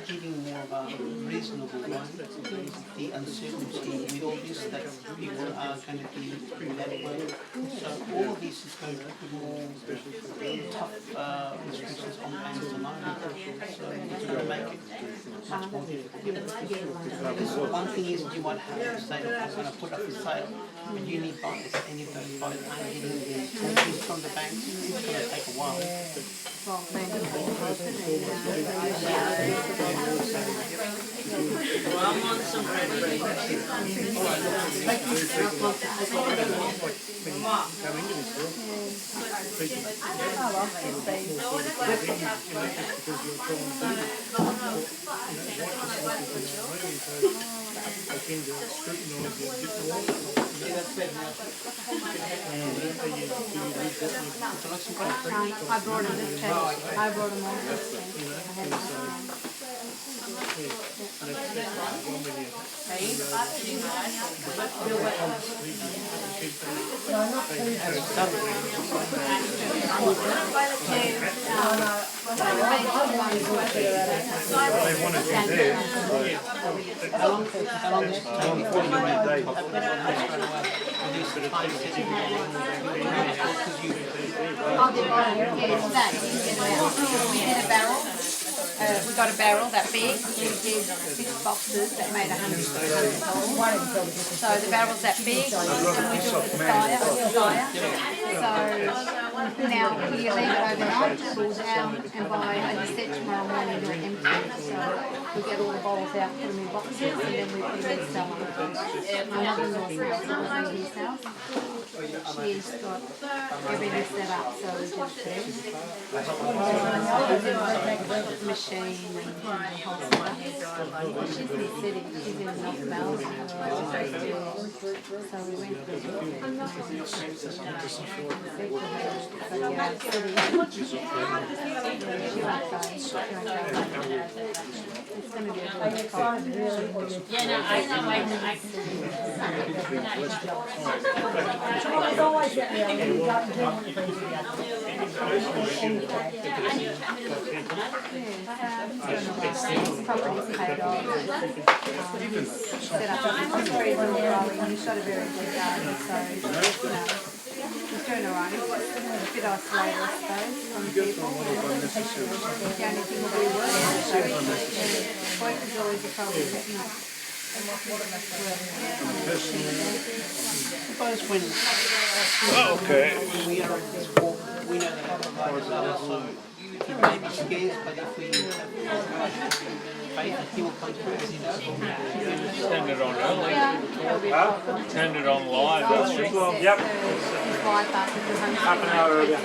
giving more of a reasonable one. The uncertainty with all this that people are going to be without work. So all of this is going to put more tough restrictions on banks at the moment. So it's going to make it much more difficult. Because one thing is you might have to say that I'm going to put up for sale, but you need buyers, and if those buyers aren't getting the mortgages from the banks, it's going to take a while. I brought him this cake. I brought him all this cake. They want to do this. How long does it take before you rent the property? We got a barrel that big. We did 6 boxes that made 100 pounds. So the barrel's that big, and we do it with fire. So now we leave it overnight, it cools down, and by, as you said, tomorrow morning you'll empty. So we get all the bowls out, put them in boxes, and then we put them in cellar. My mother-in-law's house, it wasn't his house. She's got everything set up, so we just machine and the whole stuff. She's in the city, she's in North Melbourne. So we went to the it's going to be a good time. Yeah, no, I know. It's always get me on the property's paid off. Set up a very little growing. He's got a very good garden, so he's doing alright. He's a bit isolated, I suppose, from people. The only thing will be work. Work is always a problem, isn't it? Suppose when we are at this walk, we know that our providers are, so it may be scarce, but if we have faith that he will come to us, he knows. Turned it on early. Yeah, Turned it on live. Yep. Half an hour earlier.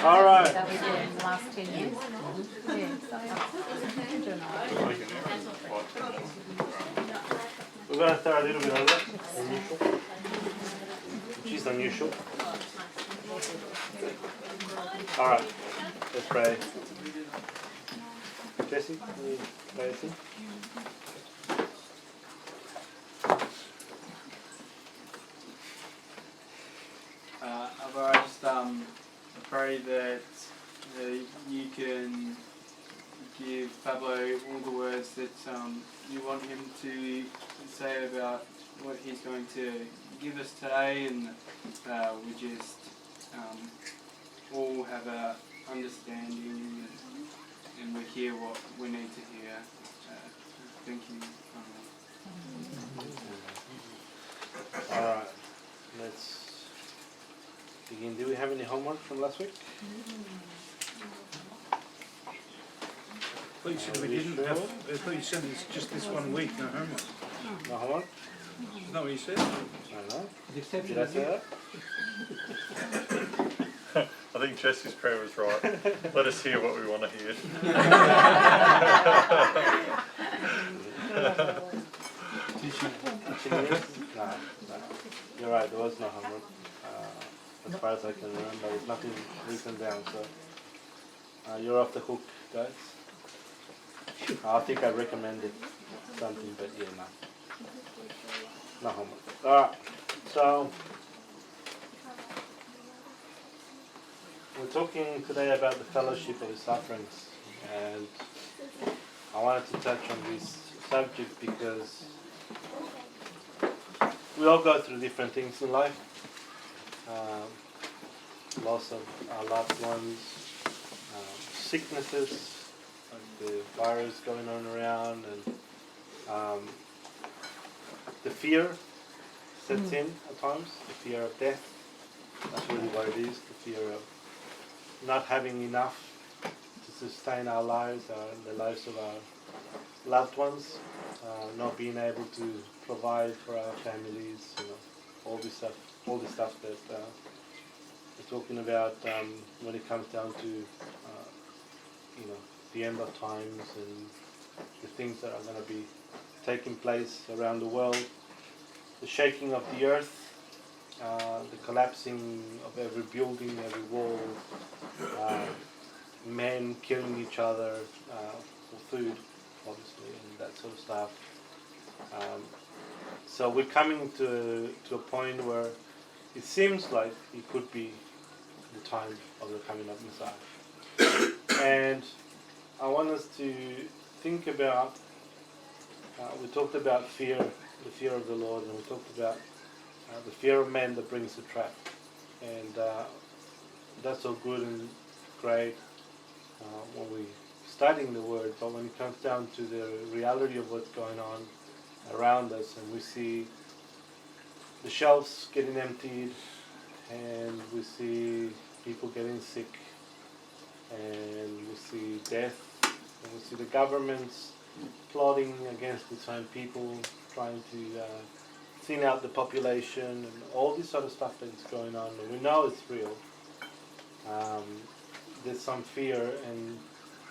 All right. We're going to throw a little bit of that. Which is unusual. All right. Let's pray. Jesse, can you pray us in? I just pray that you can give Pablo all the words that you want him to say about what he's going to give us today, and we just all have a understanding and we hear what we need to hear. Thank you. Alright, let's begin. Do we have any homework from last week? I thought you said we didn't have. I thought you said it's just this 1 week, no homework. No homework? Is that what you said? I don't know. Did I say that? I think Jesse's prayer was right. Let us hear what we want to hear. No. You're right, there was no homework. as far as I can remember. There's nothing written down, so you're off the hook, guys. I think I recommended something, but yeah, no homework. Alright, so we're talking today about the fellowship of the sufferings, and I wanted to touch on this subject because we all go through different things in life. Loss of our loved ones, sicknesses, like the virus going on around, and the fear sets in at times, the fear of death. That's really what it is, the fear of not having enough to sustain our lives, the lives of our loved ones, not being able to provide for our families, all this stuff that we're talking about when it comes down to the end of times and the things that are going to be taking place around the world, the shaking of the earth, the collapsing of every building, every wall, men killing each other for food, obviously, and that sort of stuff. So we're coming to a point where it seems like it could be the time of the coming of Messiah. And I want us to think about, we talked about fear, the fear of the Lord, and we talked about the fear of man that brings the trap. And that's all good and great when we're studying the Word, but when it comes down to the reality of what's going on around us, and we see the shelves getting emptied, and we see people getting sick, and we see death, and we see the governments plotting against its own people, trying to thin out the population, and all this sort of stuff that's going on. And we know it's real. There's some fear, and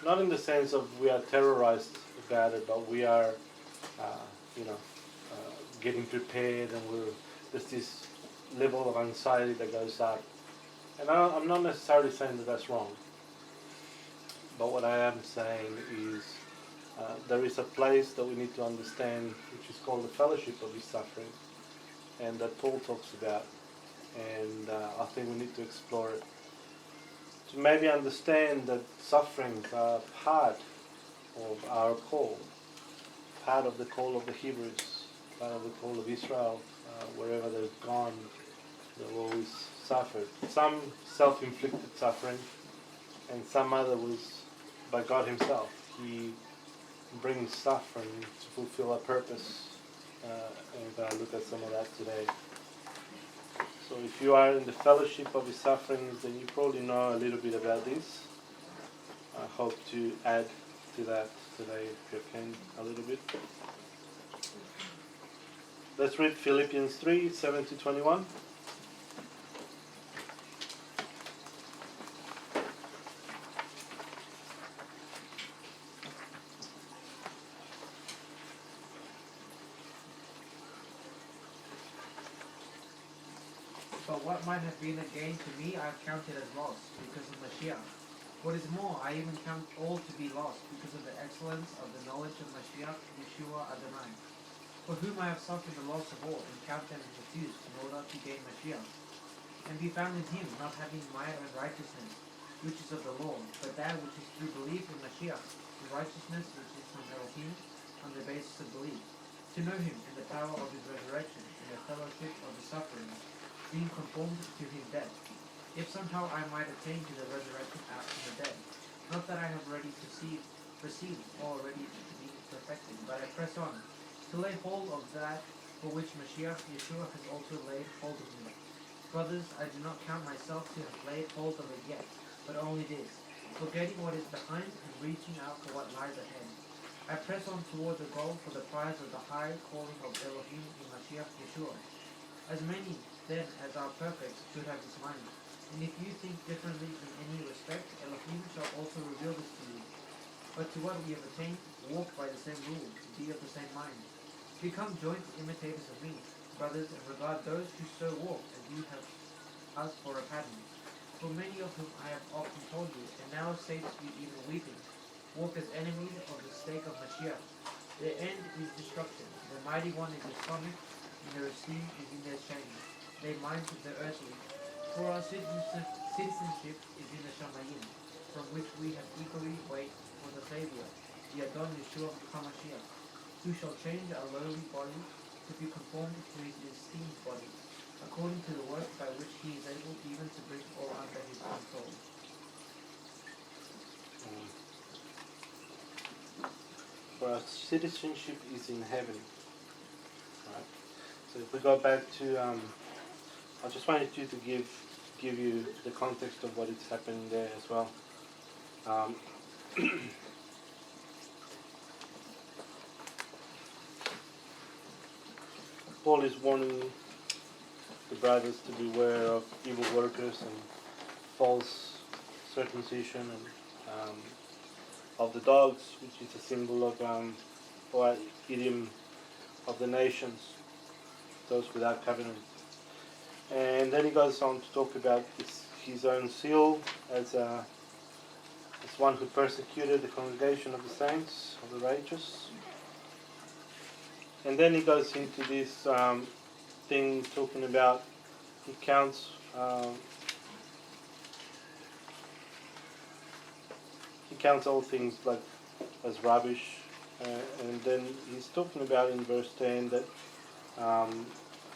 not in the sense of we are terrorized about it, but we are, getting prepared, and there's this level of anxiety that goes up. And I'm not necessarily saying that that's wrong, but what I am saying is there is a place that we need to understand, which is called the fellowship of his suffering, and that Paul talks about, and I think we need to explore it to maybe understand that sufferings are part of our call, part of the call of the Hebrews, part of the call of Israel. Wherever they've gone, they've always suffered. Some self-inflicted suffering, and some other was by God himself. He brings suffering to fulfill a purpose, and we're going to look at some of that today. So if you are in the fellowship of his sufferings, then you probably know a little bit about this. I hope to add to that today, if you can, a little bit. Let's read Philippians 3, 7 to 21. But what might have been a gain to me, I counted as loss because of Mashiach. What is more, I even count all to be lost because of the excellence of the knowledge of Mashiach, Yeshua Adonai, for whom I have suffered the loss of all, and count them as refused in order to gain Mashiach, and be found in him, not having my own righteousness, which is of the law, but that which is through belief in Mashiach, the righteousness which is from Elohim, on the basis of belief, to know him in the power of his resurrection, in the fellowship of his sufferings, being conformed to his death, if somehow I might attain to the resurrection out from the dead. Not that I have already received or already to be perfected, but I press on, to lay hold of that for which Mashiach Yeshua has also laid hold of me. Brothers, I do not count myself to have laid hold of it yet, but only this, forgetting what is behind and reaching out for what lies ahead. I press on toward the goal for the prize of the high calling of Elohim in Mashiach Yeshua. As many then as are perfect should have this mind. And if you think differently in any respect, Elohim shall also reveal this to you. But to what we have attained, walk by the same rule, be of the same mind. Become joint imitators of me, brothers, and regard those who so walk as you have us for a pattern. For many of whom I have often told you, and now say to you even weeping, walk as enemies of the stake of Mashiach. Their end is destruction. The mighty one is astonished, and their esteem is in their shame. They mind the earthly. For our citizenship is in the Shamayim, from which we have eagerly wait for the Savior, the Adon Yeshua HaMashiach, who shall change our lowly body to be conformed to his esteemed body, according to the work by which he is able even to bring all under his control. For our citizenship is in heaven. Right? So if we go back to, I just wanted you to give you the context of what is happening there as well. Paul is warning the brothers to beware of evil workers and false circumcision and of the dogs, which is a symbol of or idiom of the nations, those without covenant. And then he goes on to talk about his own seal as one who persecuted the congregation of the saints, of the righteous. And then he goes into this thing talking about, he counts all things like as rubbish, and then he's talking about in verse 10 that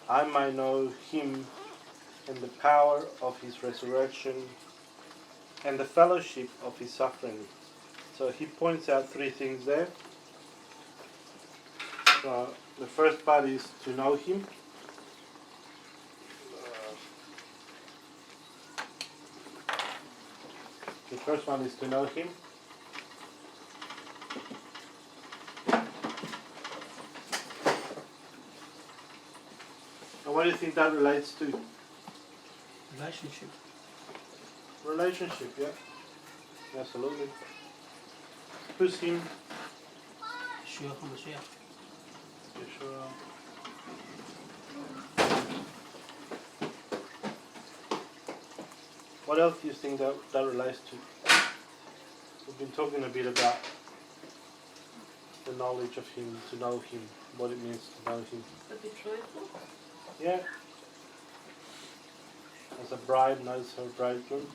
I might know him and the power of his resurrection and the fellowship of his suffering. So he points out three things there. So the first part is to know him. The first one is to know him. And what do you think that relates to? Relationship. Relationship, yeah. Absolutely. Who's him? Yeshua HaMashiach. Yeshua. What else do you think that relates to? We've been talking a bit about the knowledge of him, to know him, what it means to know him. The betrothal? Yeah. As a bride knows her bridegroom.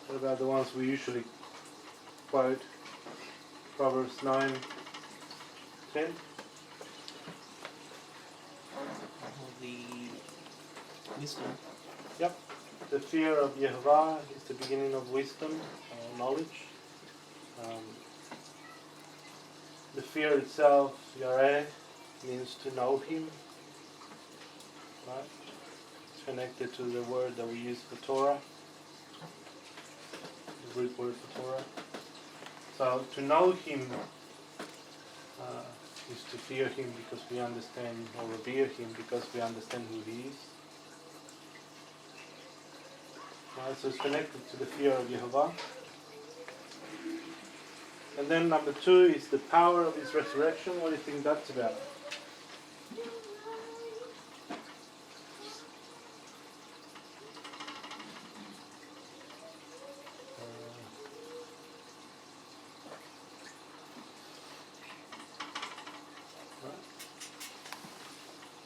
What about the ones we usually quote? Proverbs 9:10. The wisdom. Yep. The fear of Yehovah is the beginning of wisdom, knowledge. The fear itself, Yareh, means to know him. Right? It's connected to the word that we use for Torah. The Greek word for Torah. So to know him is to fear him because we understand, or revere him because we understand who he is. Right, so it's connected to the fear of Yehovah. And then number 2 is the power of his resurrection. What do you think that's about?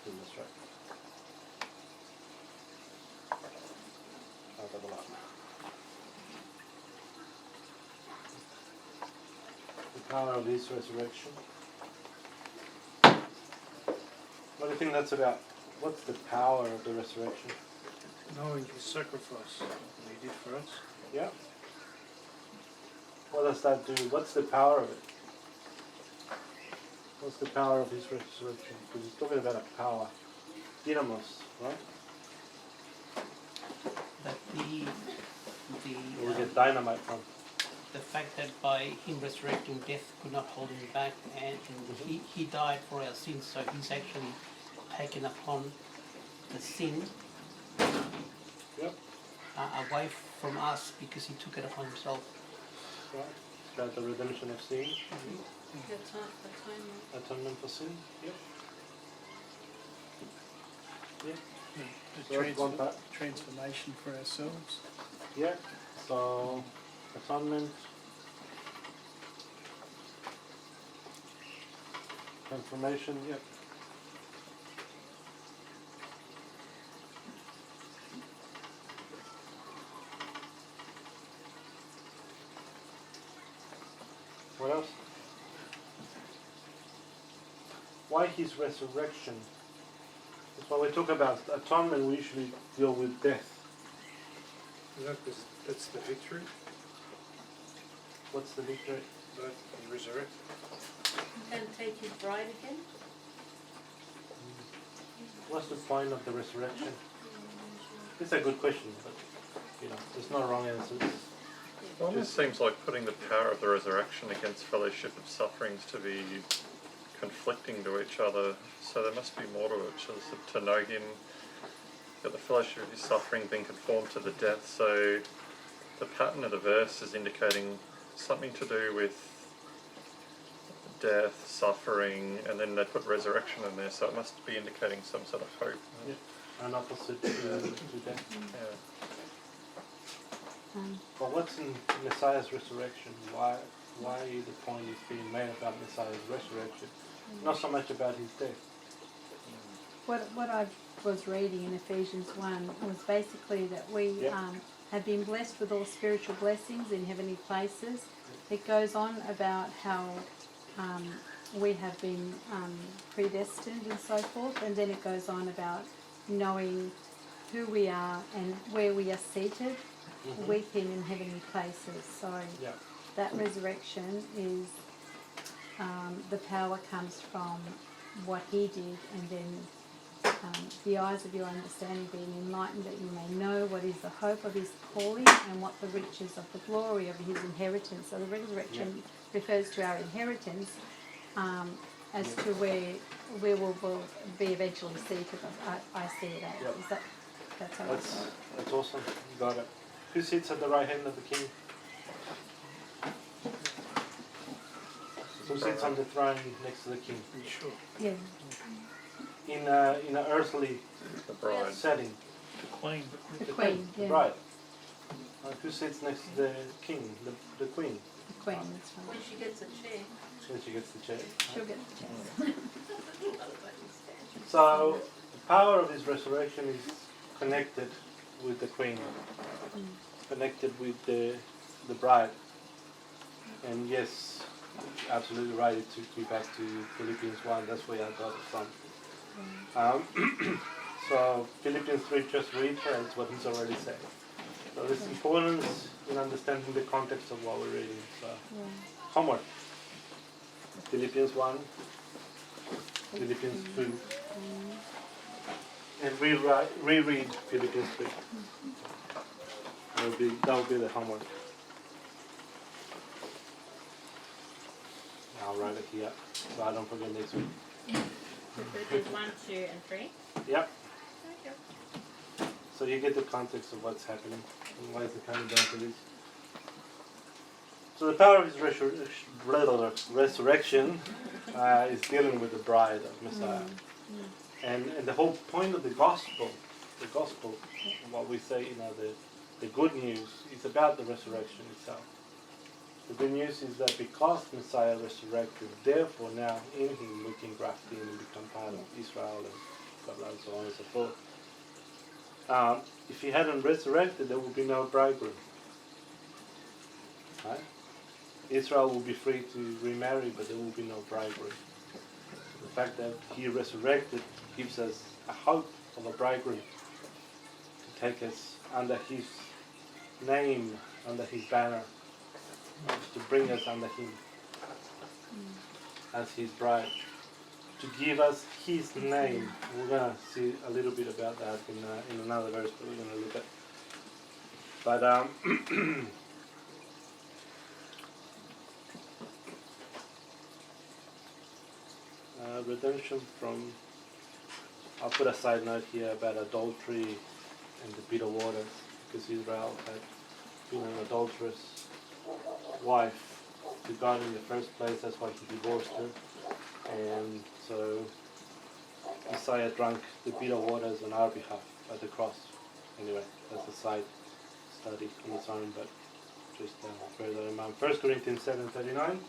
That's right. I'll double up. The power of his resurrection. What do you think that's about? What's the power of the resurrection? Knowing his sacrifice that he did for us. Yeah. What does that do? What's the power of it? What's the power of his resurrection? Because he's talking about a power. Dynamos, right? That Where we get dynamite from. the fact that by him resurrecting, death could not hold him back, and he died for our sins, so he's actually taken upon the sin Yep. away from us because he took it upon himself. Right. It's about the redemption of sin. Atonement for sin. Yep. Yep. The So that's one part. transformation for ourselves. Yeah. So atonement. Transformation. Yep. What else? Why his resurrection? That's why we talk about atonement. We usually deal with death. That's the victory, What's the victory? that he resurrected. Can take his bride again? What's the point of the resurrection? It's a good question, but there's no wrong answers. It almost seems like putting the power of the resurrection against fellowship of sufferings to be conflicting to each other. So there must be more to it, just to know him, that the fellowship of his suffering being conformed to the death. So the pattern of the verse is indicating something to do with death, suffering, and then they put resurrection in there. So it must be indicating some sort of hope. Yeah. An opposite to death. Yeah. But what's in Messiah's resurrection? Why the point is being made about Messiah's resurrection? Not so much about his death. What I was reading in Ephesians 1 was basically that we have been blessed with all spiritual blessings in heavenly places. It goes on about how we have been predestined and so forth, and then it goes on about knowing who we are and where we are seated, weeping in heavenly places. So that resurrection is the power comes from what he did, and then the eyes of your understanding being enlightened, that you may know what is the hope of his calling and what the riches of the glory of his inheritance. So the resurrection refers to our inheritance as to where we will be eventually seated. I see it as. Yep. Is that's how I saw it. That's awesome. You got it. Who sits at the right hand of the king? Who sits on the throne next to the king? Sure. Yeah. In an earthly The bride. setting. The Queen. The queen, The yeah. bride. Who sits next to the king? The queen. The queen, that's right. When she gets a chair. When she gets the chair. She'll get the chance. So the power of his resurrection is connected with the queen, connected with the bride. And yes, absolutely right, it took me back to Philippians 1, that's where I got it from. So Philippians 3 just reiterates what he's already said. So there's importance in understanding the context of what we're reading. So homework. Philippians 1, Philippians 2, and reread Philippians 3. That will be the homework. I'll write it here so I don't forget next week. There's 1, 2, and 3. Yep. So you get the context of what's happening and why is it coming down to this. So the power of his resurrection is dealing with the bride of Messiah. And the whole point of the gospel, what we say, the good news is about the resurrection itself. The good news is that because Messiah resurrected, therefore now in him we can graft in and become part of Israel and so on and so forth. If he hadn't resurrected, there would be no bridegroom. Right? Israel will be free to remarry, but there will be no bridegroom. The fact that he resurrected gives us a hope of a bridegroom to take us under his name, under his banner, to bring us under him as his bride, to give us his name. We're going to see a little bit about that in another verse that we're going to look at. But redemption from, I'll put a side note here about adultery and the bitter waters, because Israel had been an adulterous wife to God in the first place. That's why he divorced her. And so Messiah drank the bitter waters on our behalf at the cross. Anyway, that's a side study on its own, but just bear that in mind. 1 Corinthians 7:39.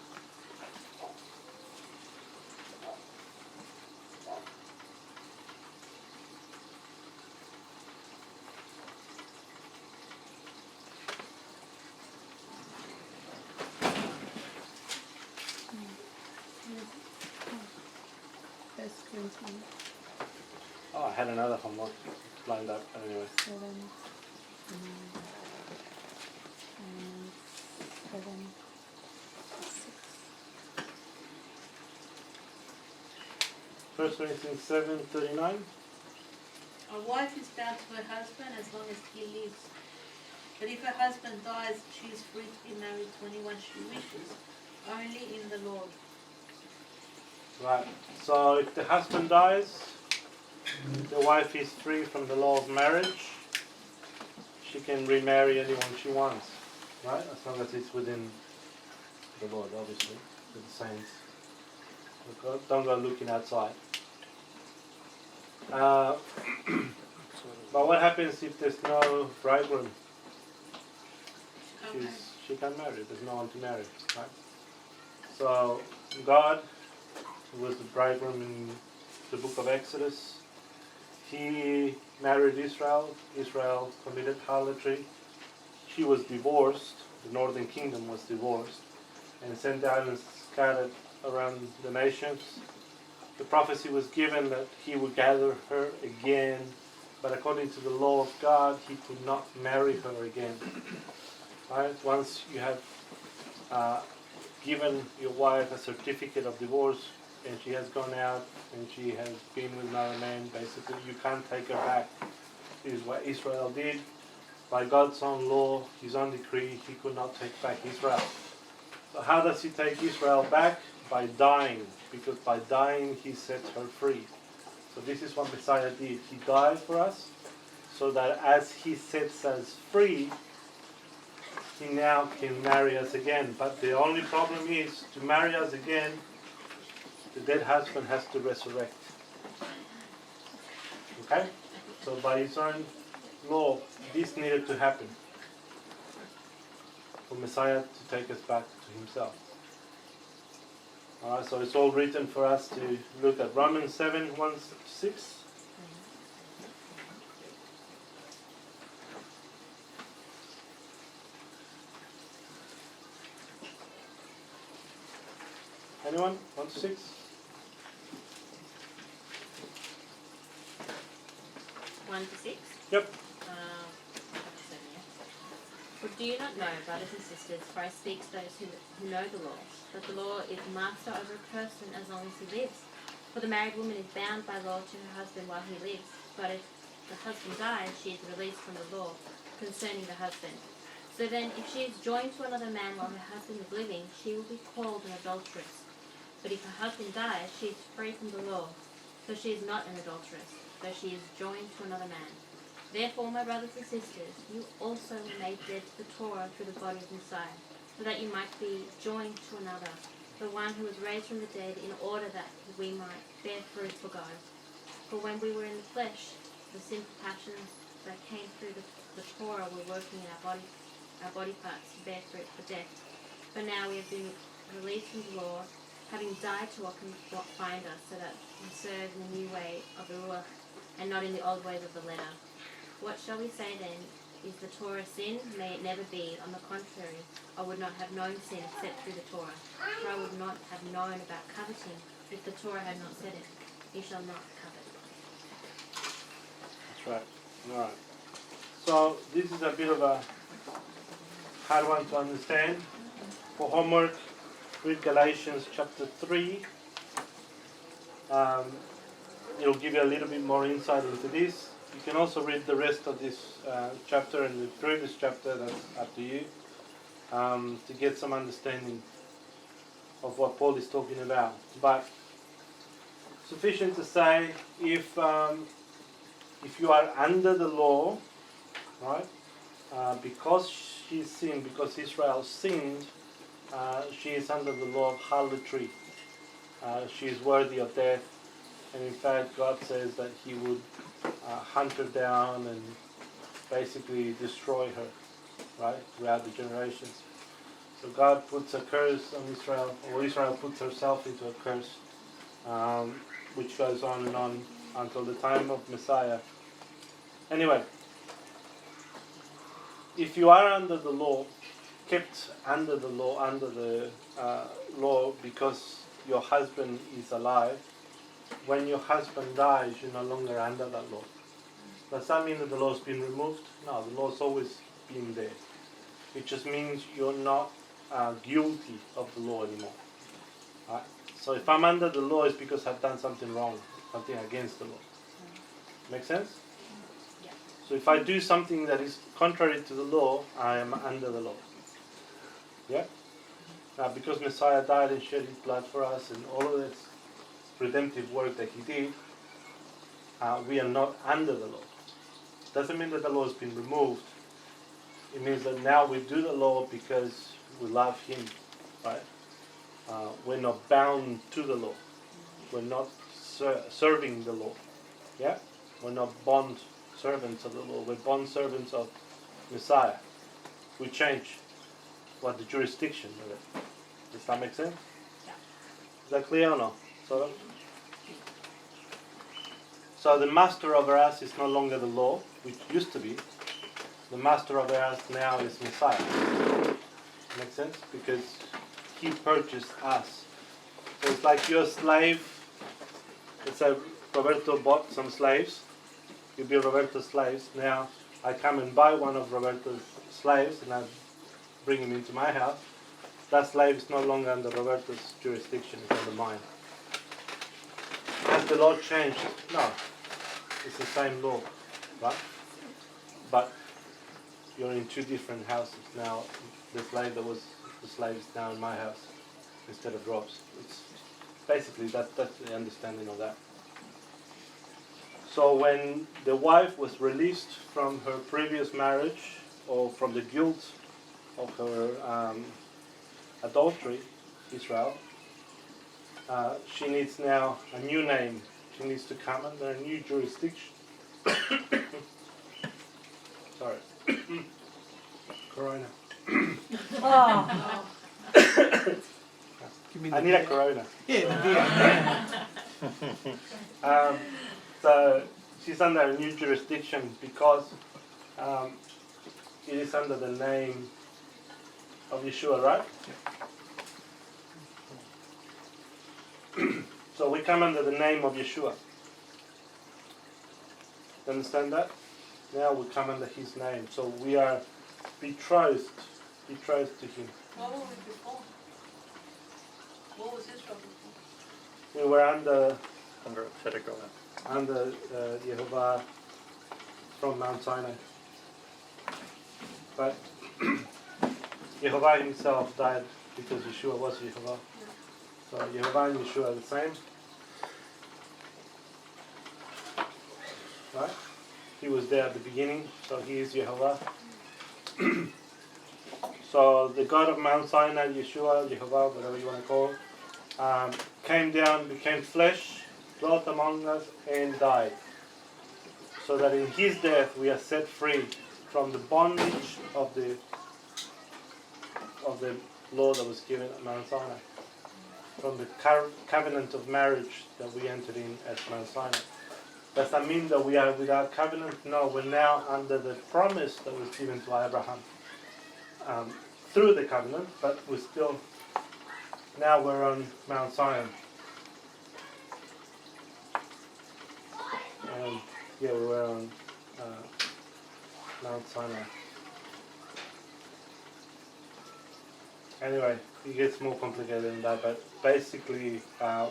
First Corinthians Oh, I had another homework lined up, but anyway. 7, and 7, 6. 1 Corinthians 7:39. A wife is bound to her husband as long as he lives. But if her husband dies, she is free to be married to anyone she wishes, only in the Lord. Right. So if the husband dies, the wife is free from the law of marriage. She can remarry anyone she wants, right? As long as it's within the Lord, obviously, with the saints. Don't go looking outside. But what happens if there's no bridegroom? She can't marry. There's no one to marry, right? So God, who was the bridegroom in the book of Exodus, he married Israel. Israel committed harlotry. She was divorced. The northern kingdom was divorced and sent out and scattered around the nations. The prophecy was given that he would gather her again, but according to the law of God, he could not marry her again. Right? Once you have given your wife a certificate of divorce and she has gone out and she has been with another man, basically you can't take her back. This is what Israel did. By God's own law, his own decree, he could not take back Israel. So how does he take Israel back? By dying, because by dying he sets her free. So this is what Messiah did. He died for us, so that as he sets us free, he now can marry us again. But the only problem is, to marry us again, the dead husband has to resurrect. Okay? So by his own law, this needed to happen for Messiah to take us back to himself. Alright, so it's all written for us to look at. Romans 7:1-6. Anyone? 1-6? One to six. Yep. Or do you not know, brothers and sisters, for I speak to those who know the law, that the law is master over a person as long as he lives? For the married woman is bound by law to her husband while he lives, but if the husband dies, she is released from the law concerning the husband. So then, if she is joined to another man while her husband is living, she will be called an adulteress. But if her husband dies, she is free from the law, so she is not an adulteress, though she is joined to another man. Therefore, my brothers and sisters, you also were made dead to the Torah through the body of Messiah, so that you might be joined to another, the one who was raised from the dead, in order that we might bear fruit for God. For when we were in the flesh, the sinful passions that came through the Torah were working in our body parts to bear fruit for death. But now we have been released from the law, having died to what confined us, so that we serve in the new way of the Ruach, and not in the old ways of the letter. What shall we say then? Is the Torah sin? May it never be. On the contrary, I would not have known sin except through the Torah. For I would not have known about coveting if the Torah had not said it. You shall not covet. That's right. Alright. So this is a bit of a hard one to understand. For homework, read Galatians chapter 3. It'll give you a little bit more insight into this. You can also read the rest of this chapter and the previous chapter, that's up to you, to get some understanding of what Paul is talking about. But sufficient to say, if you are under the law, right, because she sinned, because Israel sinned, she is under the law of harlotry. She is worthy of death, and in fact God says that He would hunt her down and basically destroy her, right, throughout the generations. So God puts a curse on Israel, or Israel puts herself into a curse, which goes on and on until the time of Messiah. Anyway, if you are under the law, kept under the law because your husband is alive, when your husband dies, you're no longer under that law. Does that mean that the law's been removed? No, the law's always been there. It just means you're not guilty of the law anymore. Right? So if I'm under the law, it's because I've done something wrong, something against the law. Make sense? Yeah. So if I do something that is contrary to the law, I am under the law. Yeah? Now, because Messiah died and shed His blood for us and all of this redemptive work that He did, we are not under the law. Doesn't mean that the law has been removed. It means that now we do the law because we love Him, right? We're not bound to the law. We're not serving the law. Yeah? We're not bond servants of the law. We're bond servants of Messiah. We change the jurisdiction of it. Does that make sense? Yeah. Is that clear or not? So the master over us is no longer the law, which used to be. The master over us now is Messiah. Make sense? Because He purchased us. So it's like you're a slave. Let's say Roberto bought some slaves. You'll be Roberto's slaves. Now I come and buy one of Roberto's slaves and I bring him into my house. That slave is no longer under Roberto's jurisdiction, it's under mine. Has the law changed? No. It's the same law, right? But you're in two different houses now. The slave that was the slave is now in my house instead of Rob's. It's basically that's the understanding of that. So when the wife was released from her previous marriage or from the guilt of her adultery, Israel, she needs now a new name. She needs to come under a new jurisdiction. Sorry. Corona. Oh. I need a Corona. Yeah, So she's under a new jurisdiction because it is under the name of Yeshua, right? So we come under the name of Yeshua. You understand that? Now we come under His name. So we are betrothed to Him. What were we before? What was Israel before? We were under Under a pedagogue. Yehovah from Mount Sinai. But Yehovah Himself died because Yeshua was Yehovah. So Yehovah and Yeshua are the same. Right? He was there at the beginning, so He is Yehovah. So the God of Mount Sinai, Yeshua, Yehovah, whatever you want to call it, came down, became flesh, dwelt among us, and died. So that in His death we are set free from the bondage of the law that was given at Mount Sinai, from the covenant of marriage that we entered in at Mount Sinai. Does that mean that we are without covenant? No, we're now under the promise that was given to Abraham through the covenant, but we're still, now we're on Mount Zion. Yeah, we were on Mount Sinai. Anyway, it gets more complicated than that, but basically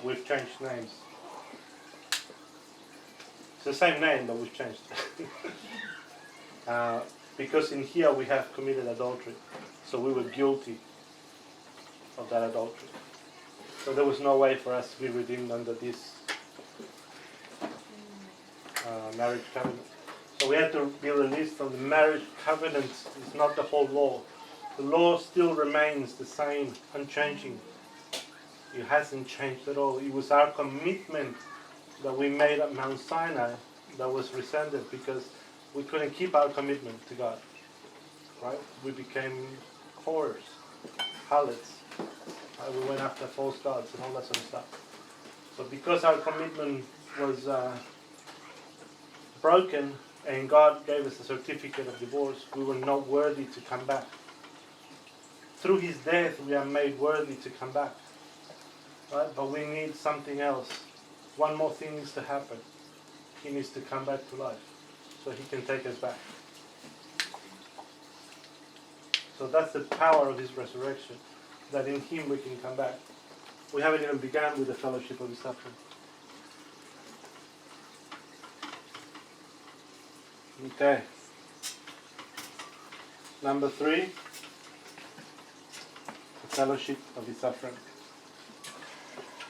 we've changed names. It's the same name, but we've changed it. Because in here we have committed adultery. So we were guilty of that adultery. So there was no way for us to be redeemed under this marriage covenant. So we had to be released from the marriage covenant. It's not the whole law. The law still remains the same, unchanging. It hasn't changed at all. It was our commitment that we made at Mount Sinai that was rescinded because we couldn't keep our commitment to God. Right? We became whores, harlots. Right? We went after false gods and all that sort of stuff. So because our commitment was broken and God gave us a certificate of divorce, we were not worthy to come back. Through His death, we are made worthy to come back. Right? But we need something else. One more thing needs to happen. He needs to come back to life so He can take us back. So that's the power of His resurrection, that in Him we can come back. We haven't even begun with the fellowship of His suffering. Okay. Number 3, the fellowship of His suffering.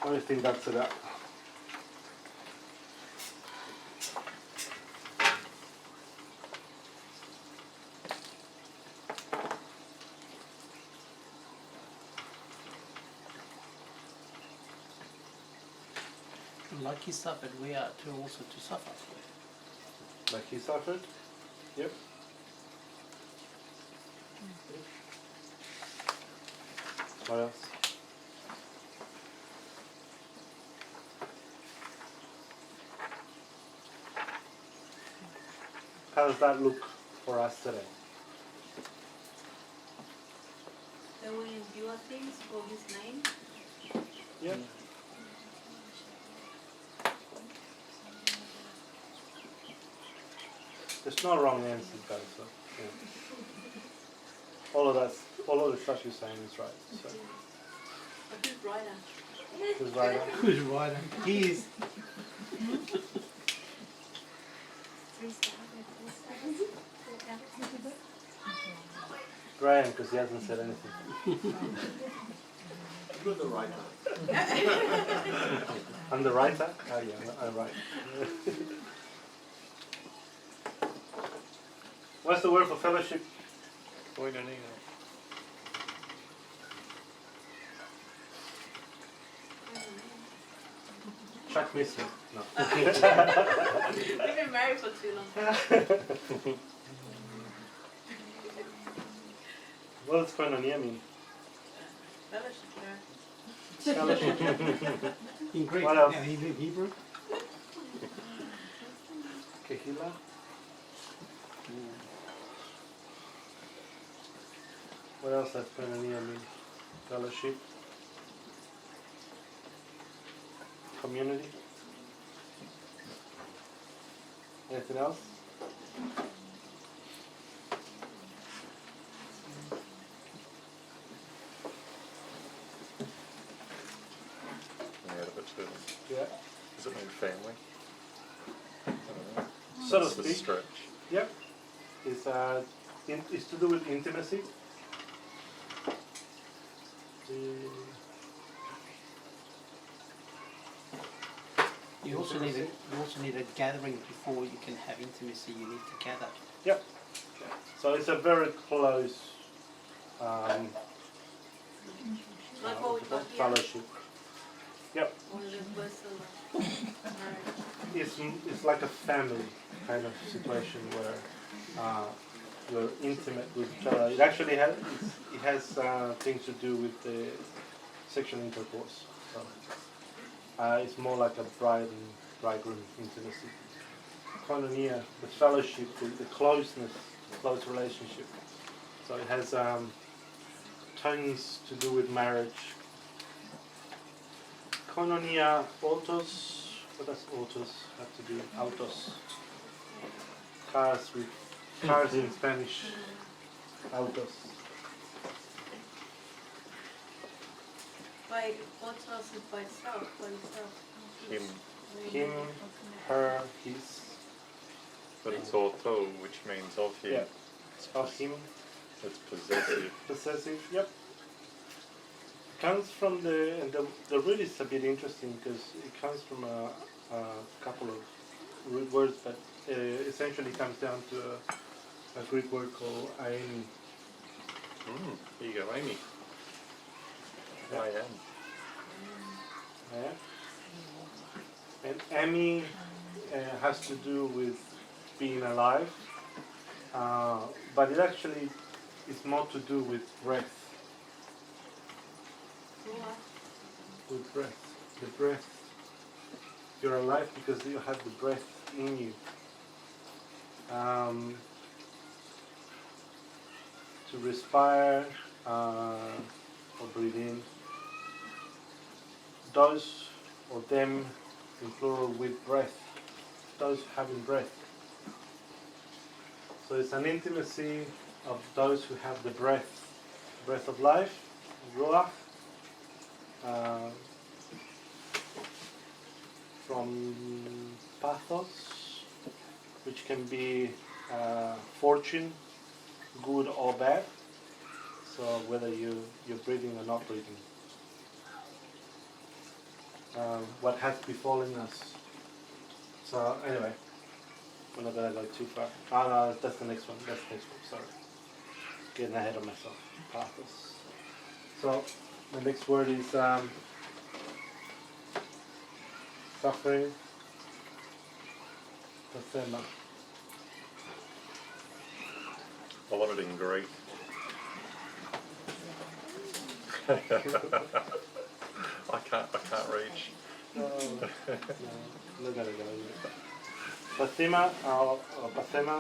What do you think that's about? Like He suffered, we are to also to suffer. Like He suffered? Yep. What else? How does that look for us today? Then we endure things for His name. Yep. There's no wrong answer, guys. So, yeah. All of the stuff you're saying is right. So, But who's writer? who's right? Who's right? He is. Graham, because he hasn't said anything. You're the writer. I'm the writer? Oh yeah, I'm right. What's the word for fellowship? Koinonia. Chuck Missing. No. We've been married for too long. What does koinonia mean? Fellowship, Fellowship. In Greek. What else? Yeah, Hebrew. Kehila. What else does koinonia mean? Fellowship. Community. Anything else? Out of it too. Yeah. Does it mean family? I don't know. So to It's a speak. stretch. Yep. It's to do with intimacy. You also need a gathering before you can have intimacy. You need to gather. Yep. So it's a very close like what we got here. fellowship. Yep. One of the first marriage. It's like a family kind of situation where you're intimate with each other. It actually has things to do with the sexual intercourse. So it's more like a bride and bridegroom intimacy. Koinonia, the fellowship, the closeness, close relationship. So it has tons to do with marriage. Koinonia autos. What does autos have to do? Autos. Cars in Spanish. Autos. By autos is by self, by yourself. Him. Him, her, his. But it's auto, which means of him. Yeah. Of him. It's possessive. Possessive. Yep. Comes from the root is a bit interesting because it comes from a couple of root words, but essentially comes down to a Greek word called aimi. Here you go, Amy. I am. Yeah. And Amy has to do with being alive, but it actually is more to do with breath. With breath. The breath. You're alive because you have the breath in you. To respire or breathe in. Those or them in plural with breath. Those having breath. So it's an intimacy of those who have the breath of life, ruach, from pathos, which can be fortune, good or bad. So whether you're breathing or not breathing. What has befallen us. So anyway, we're not going to go too far. Oh no, that's the next one. That's the next one, sorry. Getting ahead of myself. Pathos. So the next word is suffering. Pathema. I want it in Greek. I can't reach. No, not gonna go yet. Pathema or pathema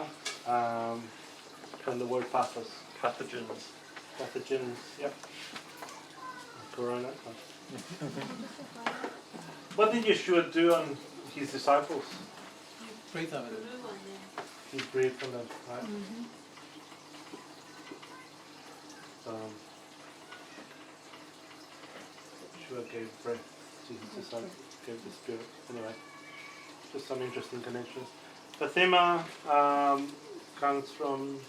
from the word pathos. Pathogens. Pathogens, yep. Corona. What did Yeshua do on his disciples? Breathe over them. He breathed on them, right? Yeshua gave breath to his disciples, gave the Spirit. Anyway, just some interesting connections. Pathema comes from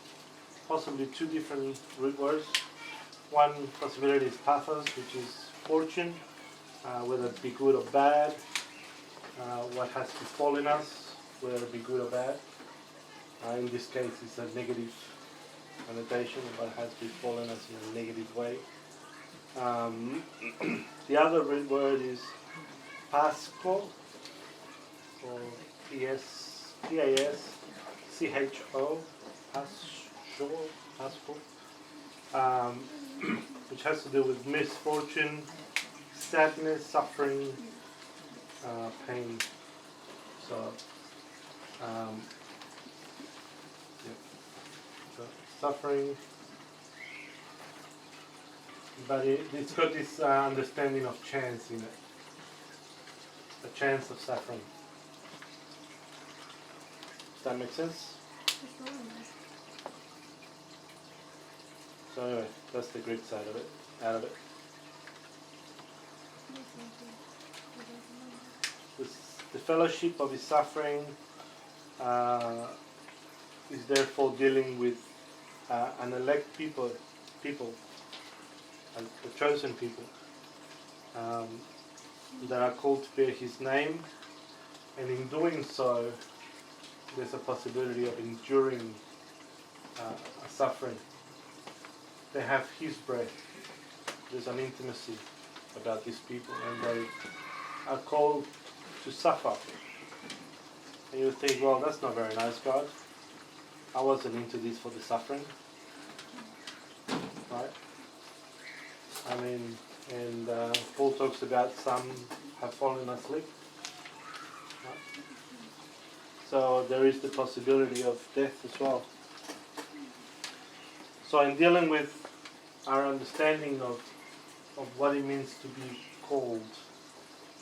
possibly two different root words. One possibility is pathos, which is fortune, whether it be good or bad, what has befallen us, whether it be good or bad. In this case, it's a negative connotation of what has befallen us in a negative way. The other root word is Pascho, or P-A-S-C-H-O, Pascho, which has to do with misfortune, sadness, suffering, pain. So, so suffering, but it's got this understanding of chance in it, a chance of suffering. Does that make sense? So anyway, that's the Greek side of it, out of it. The fellowship of his suffering is therefore dealing with an elect people, the chosen people, that are called to bear his name, and in doing so, there's a possibility of enduring a suffering. They have his breath. There's an intimacy about these people, and they are called to suffer. And you think, well, that's not very nice, God. I wasn't into this for the suffering. Right? I mean, and Paul talks about some have fallen asleep. Right? So there is the possibility of death as well. So in dealing with our understanding of what it means to be called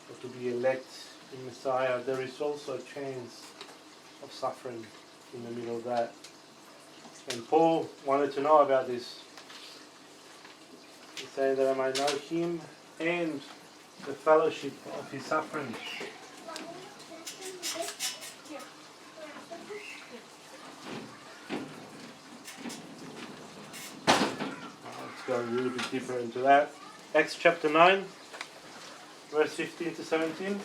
or to be elect in Messiah, there is also a chance of suffering in the middle of that. And Paul wanted to know about this. He said that I might know him and the fellowship of his sufferings. Let's go a little bit deeper into that. Acts chapter 9, verse 15 to 17.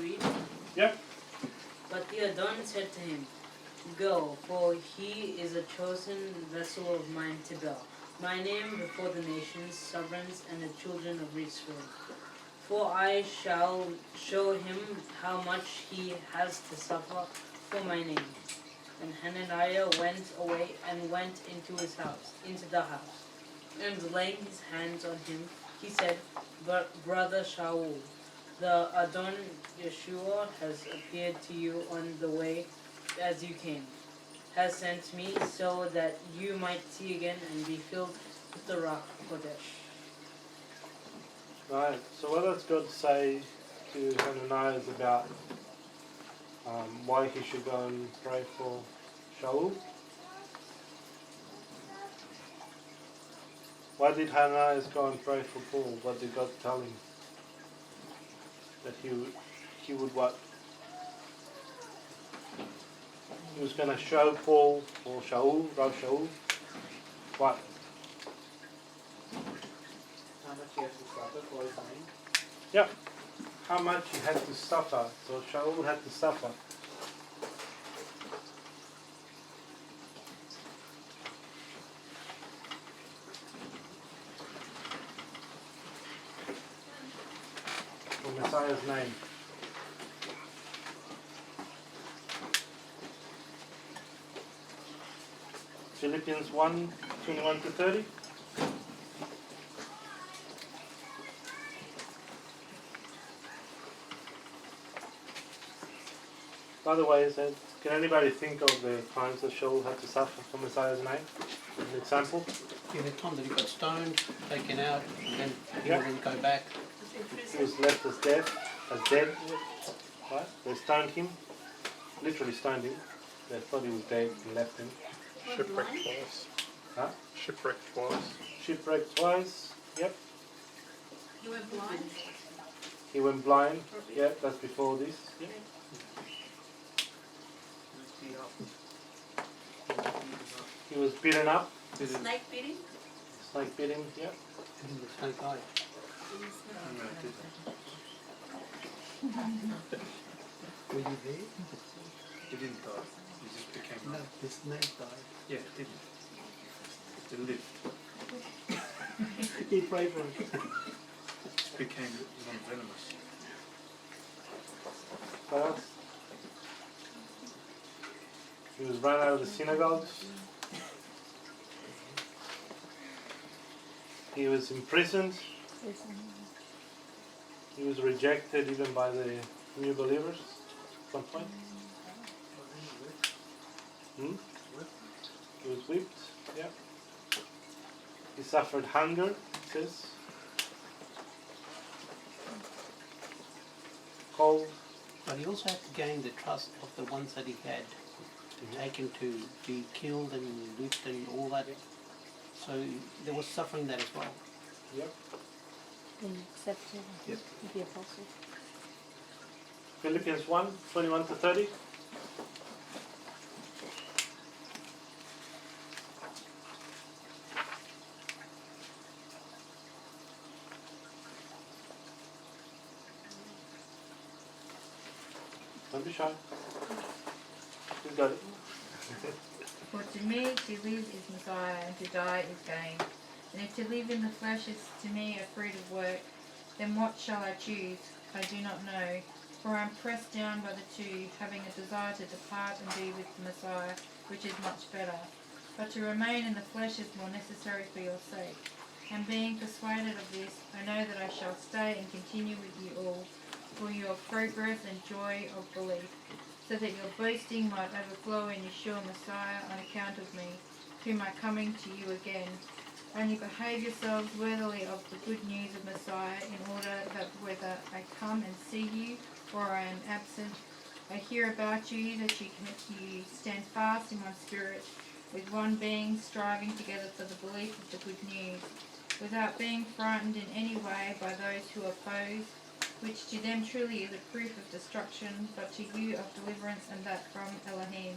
read? Yep. But the Adon said to him, Go, for he is a chosen vessel of mine to bear my name before the nations, sovereigns, and the children of Israel. For I shall show him how much he has to suffer for my name. And Hananiah went away and went into the house. And laying his hands on him, he said, Brother Shaul, the Adon Yeshua has appeared to you on the way as you came, has sent me so that you might see again and be filled with the Ruach Kodesh. Right. So what does God say to Hananiah about why he should go and pray for Shaul? Why did Hananiah go and pray for Paul? What did God tell him? That he would what? He was going to show Paul or Shaul, Rav Shaul, what? How much he has to suffer for his name? Yeah. How much he had to suffer. So Shaul had to suffer. For Messiah's name. Philippians 1:21-30. By the way, can anybody think of the times that Shaul had to suffer for Messiah's name? An example? Yeah, the time that he got stoned, taken out, and then he Yeah. wouldn't go back. He was left as dead. Right? They stoned him, literally stoned him. They thought he was dead and left him. Shipwrecked twice. Huh? Shipwrecked twice. Shipwrecked twice. Yep. He went blind? He went blind. Yep, that's before this. Yep. He was beaten up. Snake bit him? Snake bit him. Yep. And the snake died. Were you there? He didn't die. He just became No, the snake died. Yeah, it didn't. It lived. He prayed for him. It became non-venomous. What else? He was run out of the synagogues. He was imprisoned. He was rejected even by the new believers at some point. He was whipped. Yeah. He suffered hunger, it says. Cold. But he also had to gain the trust of the ones that he had taken to be killed and whipped and all that. So there was suffering there as well. Yep. Being accepted Yep. with the apostles. Philippians 1:21-30. Don't be shy. You got it. For to me to live is Messiah, and to die is gain. And if to live in the flesh is to me a fruit of work, then what shall I choose? I do not know. For I am pressed down by the two, having a desire to depart and be with the Messiah, which is much better. But to remain in the flesh is more necessary for your sake. And being persuaded of this, I know that I shall stay and continue with you all, for your progress and joy of belief, so that your boasting might overflow in Yeshua Messiah on account of me, through my coming to you again. Only behave yourselves worthily of the good news of Messiah, in order that whether I come and see you or I am absent, I hear about you that you stand fast in my spirit, with one being, striving together for the belief of the good news, without being frightened in any way by those who oppose, which to them truly is a proof of destruction, but to you of deliverance, and that from Elohim.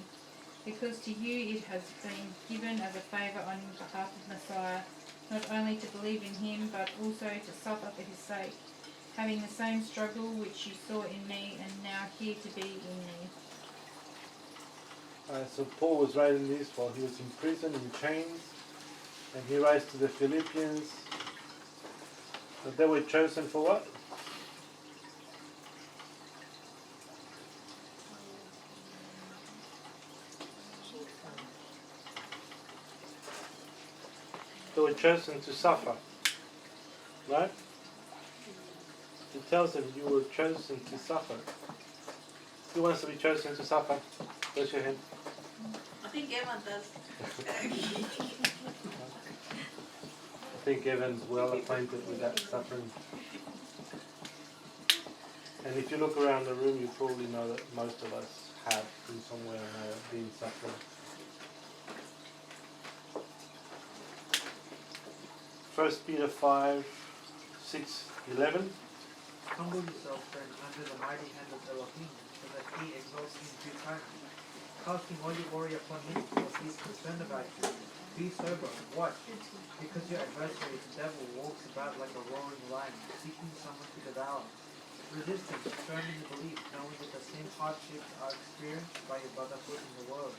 Because to you it has been given as a favour on behalf of Messiah, not only to believe in him, but also to suffer for his sake, having the same struggle which you saw in me and now here to be in me. So Paul was writing this while he was in prison, in chains, and he writes to the Philippians that they were chosen for what? They were chosen to suffer, right? It tells them you were chosen to suffer. Who wants to be chosen to suffer? Raise your hand. I think Emma does. I think Evan's well acquainted with that suffering. And if you look around the room, you probably know that most of us have in some way or another been suffering. First Peter 5:6-11. Humble yourself then under the mighty hand of Elohim, so that he exalts you in due time. Casting all your worry upon him, for he is concerned about you. Be sober, watch, because your adversary, the devil, walks about like a roaring lion, seeking someone to devour. Resist him, firm in the belief, knowing that the same hardships are experienced by your brotherhood in the world.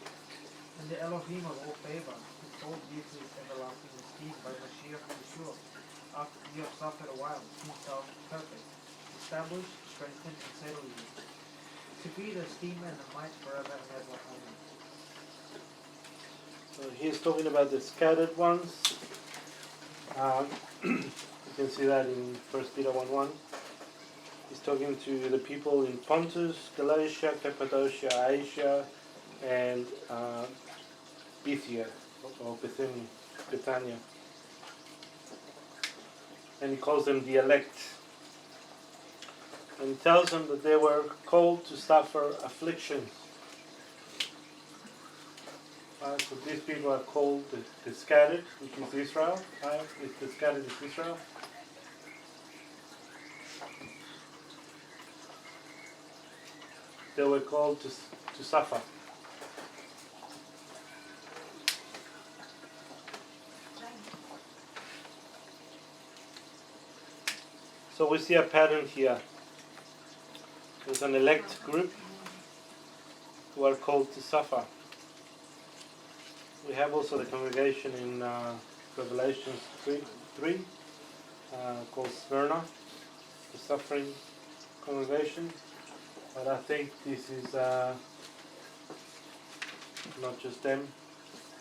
And the Elohim of all favor, who called you to his everlasting esteem by Mashiach Yeshua, after you have suffered a while, himself perfect, establish, strengthen, and settle you. To be the esteem and the might forever and ever. Amen. So he's talking about the scattered ones. You can see that in 1 Peter 1:1. He's talking to the people in Pontus, Galatia, Cappadocia, Asia, and Bithynia, or Bithynia. And he calls them the elect. And he tells them that they were called to suffer afflictions. So these people are called the scattered, which is Israel. The scattered is Israel. They were called to suffer. So we see a pattern here. There's an elect group who are called to suffer. We have also the congregation in Revelation 3 called Smyrna, the suffering congregation. But I think this is not just them,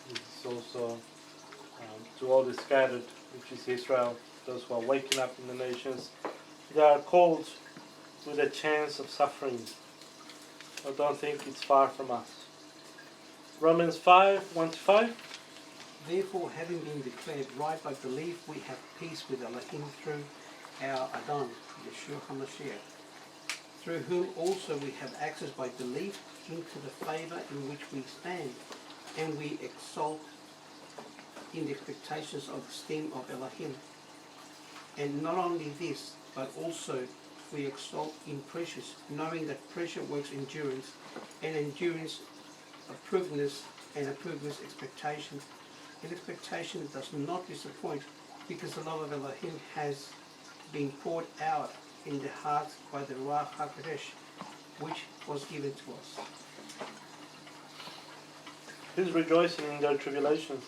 it's also to all the scattered, which is Israel, those who are waking up in the nations. They are called with a chance of suffering. I don't think it's far from us. Romans 5:1-5. Therefore, having been declared right by belief, we have peace with Elohim through our Adon, Yeshua HaMashiach, through whom also we have access by belief into the favour in which we stand, and we exult in the expectations of the esteem of Elohim. And not only this, but also we exult in precious, knowing that pressure works endurance, and endurance approvedness, and approvedness expectation. And expectation does not disappoint, because the love of Elohim has been poured out in the hearts by the Ruach HaKodesh, which was given to us. Who's rejoicing in their tribulations?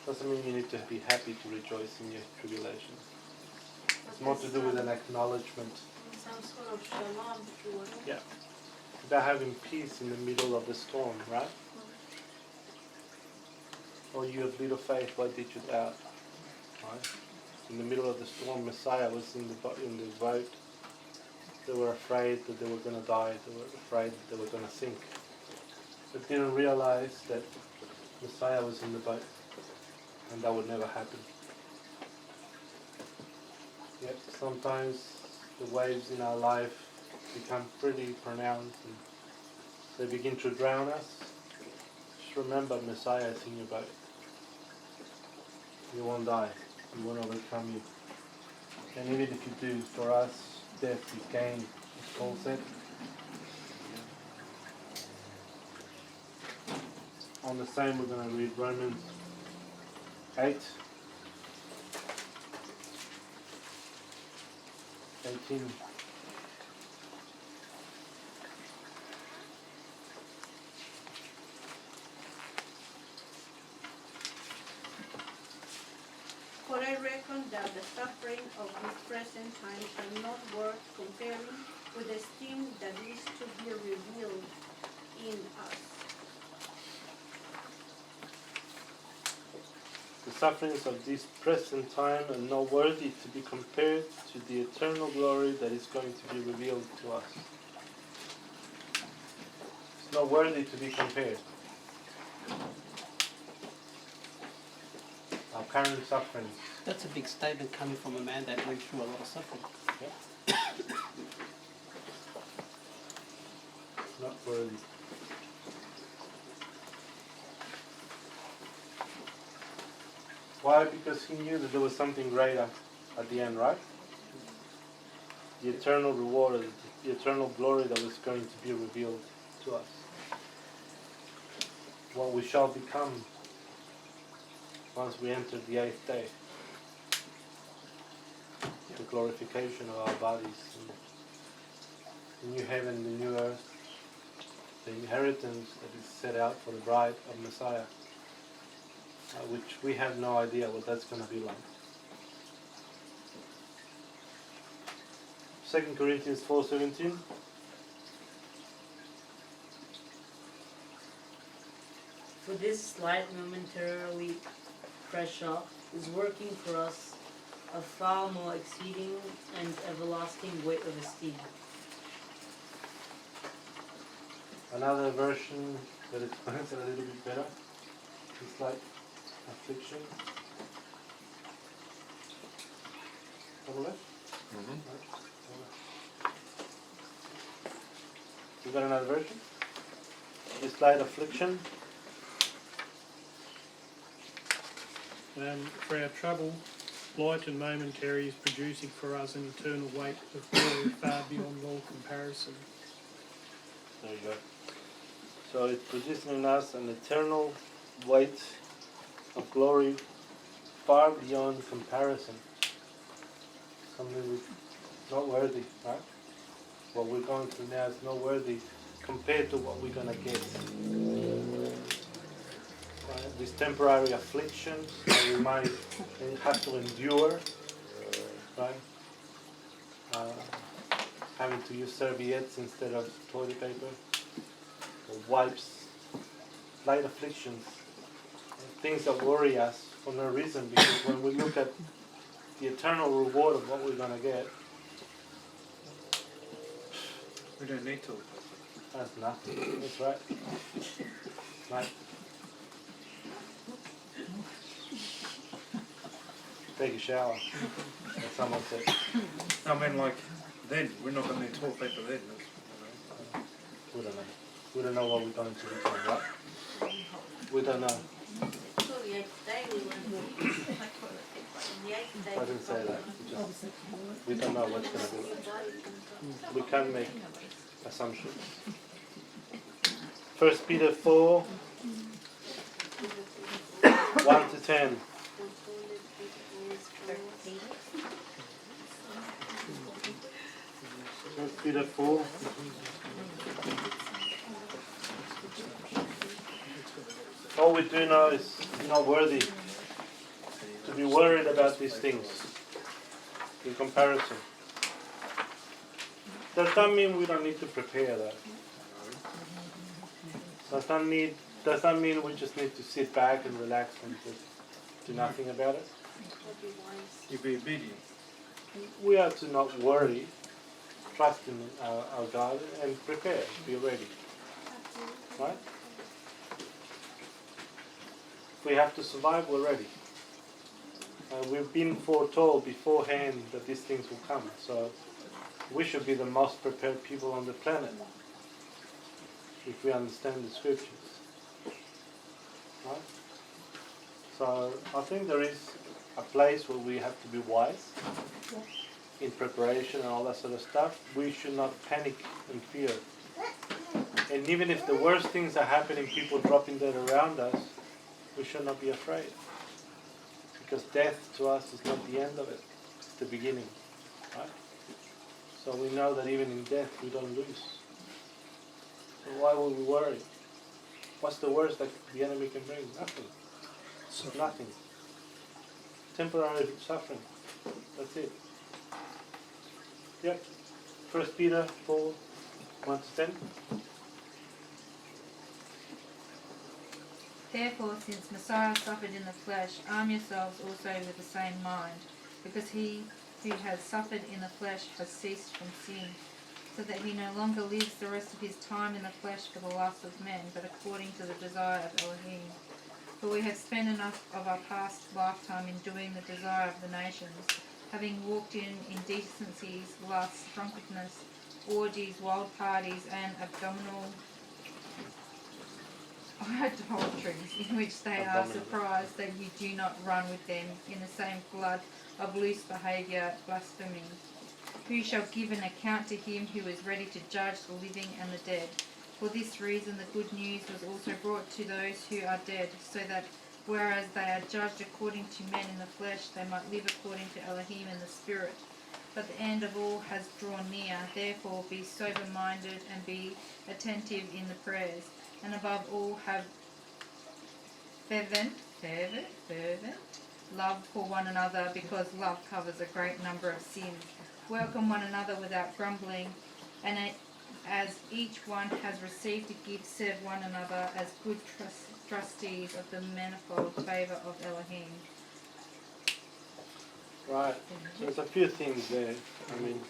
Doesn't mean you need to be happy to rejoice in your tribulations. It's more to do with an acknowledgement. Some sort of shalom, if you will. Yeah. About having peace in the middle of the storm, right? Or you have little faith, why did you doubt? Right? In the middle of the storm, Messiah was in the boat. They were afraid that they were going to die. They were afraid that they were going to sink. But didn't realize that Messiah was in the boat, and that would never happen. Yet sometimes the waves in our life become pretty pronounced and they begin to drown us. Just remember, Messiah is in your boat. You won't die. He won't overcome you. And even if you do, for us, death is gain, as Paul said. On the same, we're going to read Romans 8, 18. For I reckon that the suffering of this present time are not worth comparing with the esteem that is to be revealed in us. The sufferings of this present time are not worthy to be compared to the eternal glory that is going to be revealed to us. It's not worthy to be compared. Our current sufferings. That's a big statement coming from a man that went through a lot of suffering. Not worthy. Why? Because he knew that there was something greater at the end, right? The eternal reward, the eternal glory that was going to be revealed to us. What we shall become once we enter the 8th day. The glorification of our bodies. The new heaven, the new earth. The inheritance that is set out for the bride of Messiah. Which we have no idea what that's going to be like. 2 Corinthians 4:17. For this slight momentarily pressure is working for us a far more exceeding and everlasting weight of esteem. Another version that explains it a little bit better. It's like affliction. Double left? You got another version? It's like affliction. For our trouble, light and momentary, is producing for us an eternal weight of glory far beyond all comparison. There you go. So it's producing in us an eternal weight of glory far beyond comparison. Something we're not worthy, right? What we're going through now is not worthy compared to what we're going to get. Right? These temporary afflictions that we might have to endure, right? Having to use serviettes instead of toilet paper, or wipes, light afflictions, things that worry us for no reason, because when we look at the eternal reward of what we're going to get, We don't need to. that's nothing. That's right. Right. Take a shower, as someone said. I mean, like, then, we're not going to need toilet paper then. We don't know. We don't know what we're going to become, right? We don't know. So the 8th day we went to the 8th day. I didn't say that. We don't know what's going to be like. We can't make assumptions. 1 Peter 4, 1 to 10. 1 Peter 4. All we do know is not worthy to be worried about these things in comparison. Does that mean we don't need to prepare that? Does that mean we just need to sit back and relax and just do nothing about it? You be obedient. We are to not worry, trust in our God, and prepare, be ready. Right? If we have to survive, we're ready. We've been foretold beforehand that these things will come, so we should be the most prepared people on the planet if we understand the scriptures. Right? So I think there is a place where we have to be wise in preparation and all that sort of stuff. We should not panic and fear. And even if the worst things are happening, people dropping dead around us, we should not be afraid. Because death to us is not the end of it, it's the beginning. Right? So we know that even in death we don't lose. So why would we worry? What's the worst that the enemy can bring? Nothing. Nothing. Temporary suffering. That's it. Yep. 1 Peter 4, 1-10. Therefore, since Messiah suffered in the flesh, arm yourselves also with the same mind, because he who has suffered in the flesh has ceased from sin, so that he no longer lives the rest of his time in the flesh for the lusts of men, but according to the desire of Elohim. For we have spent enough of our past lifetime in doing the desire of the nations, having walked in indecencies, lusts, drunkenness, orgies, wild parties, and abdominal idolatries, in which they are surprised that you do not run with them in the same flood of loose behaviour, blaspheming. Who shall give an account to him who is ready to judge the living and the dead? For this reason the good news was also brought to those who are dead, so that whereas they are judged according to men in the flesh, they might live according to Elohim in the spirit. But the end of all has drawn near, therefore be sober-minded and be attentive in the prayers. And above all have fervent love for one another, because love covers a great number of sins. Welcome one another without grumbling, and as each one has received a gift, serve one another as good trustees of the manifold favour of Elohim. Right. So there's a few things there. I mean,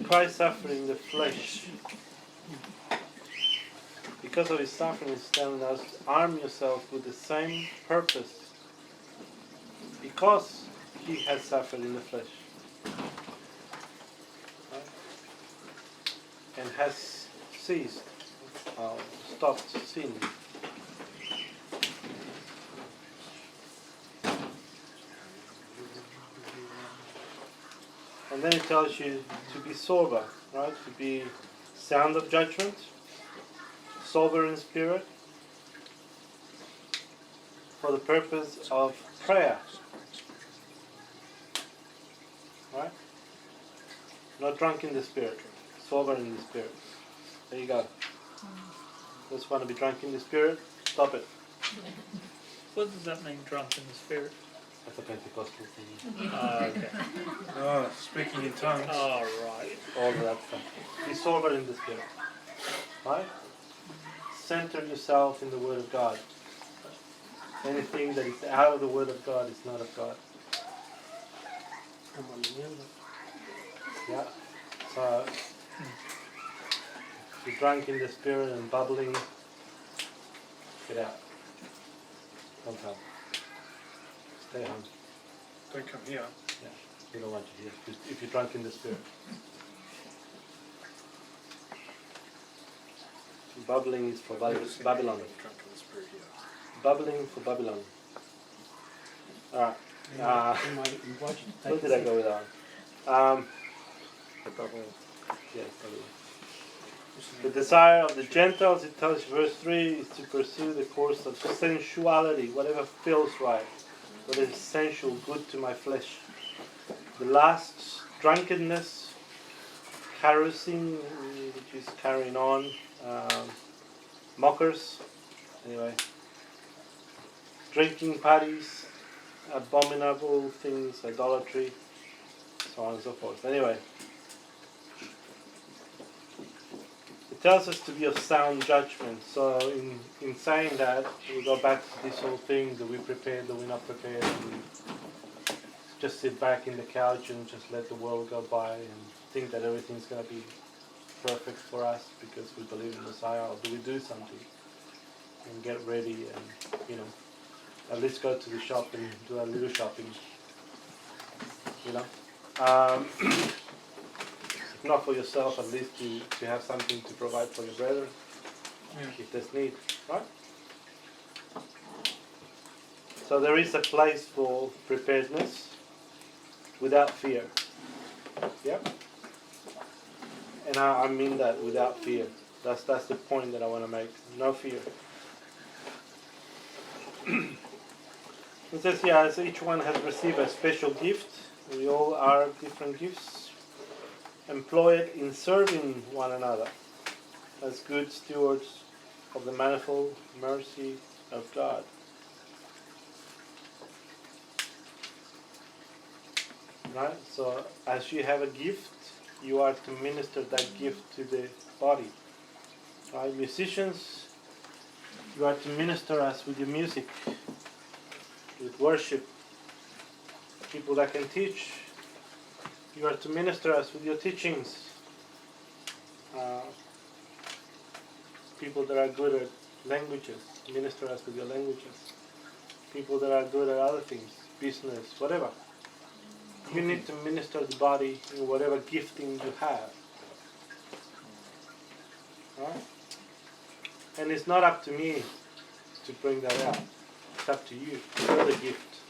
Christ suffered in the flesh. Because of his suffering, he's telling us, arm yourself with the same purpose. Because he has suffered in the flesh. Right? And has ceased, stopped sinning. And then it tells you to be sober, right? To be sound of judgment, sober in spirit, for the purpose of prayer. Right? Not drunk in the spirit, sober in the spirit. There you go. Just want to be drunk in the spirit? Stop it. What does that mean, drunk in the spirit? That's a Pentecostal thing. Oh, okay. Oh, speaking in tongues. Oh, right. All of that stuff. Be sober in the spirit. Right? Center yourself in the Word of God. Anything that is out of the Word of God is not of God. Yeah. So, if you're drunk in the spirit and bubbling, get out. Don't come. Stay home. Don't come here. Yeah. We don't want you here if you're drunk in the spirit. Bubbling is for Babylon. Drunk in the spirit here. Bubbling for Babylon. Alright. Where did I go with that one? Yes, Babylon. The desire of the Gentiles, it tells you, verse 3, is to pursue the course of sensuality, whatever feels right, what is sensual, good to my flesh. The last, drunkenness, carousing, which is carrying on, mockers, anyway, drinking parties, abominable things, idolatry, so on and so forth. Anyway, it tells us to be of sound judgment. So in saying that, we go back to this whole thing, that we prepared, that we're not prepared, and we just sit back in the couch and just let the world go by and think that everything's going to be perfect for us because we believe in Messiah, or do we do something and get ready and, at least go to the shop and do a little shopping, If not for yourself, at least to have something to provide for your brethren, if there's need, right? So there is a place for preparedness without fear. Yep. And I mean that, without fear. That's the point that I want to make. No fear. It says here, as each one has received a special gift, we all are different gifts, employ it in serving one another as good stewards of the manifold mercy of God. Right? So as you have a gift, you are to minister that gift to the body. Right? Musicians, you are to minister us with your music, with worship. People that can teach, you are to minister us with your teachings. People that are good at languages, minister us with your languages. People that are good at other things, business, whatever. You need to minister the body in whatever gifting you have. Right? And it's not up to me to bring that out. It's up to you. You're the gift.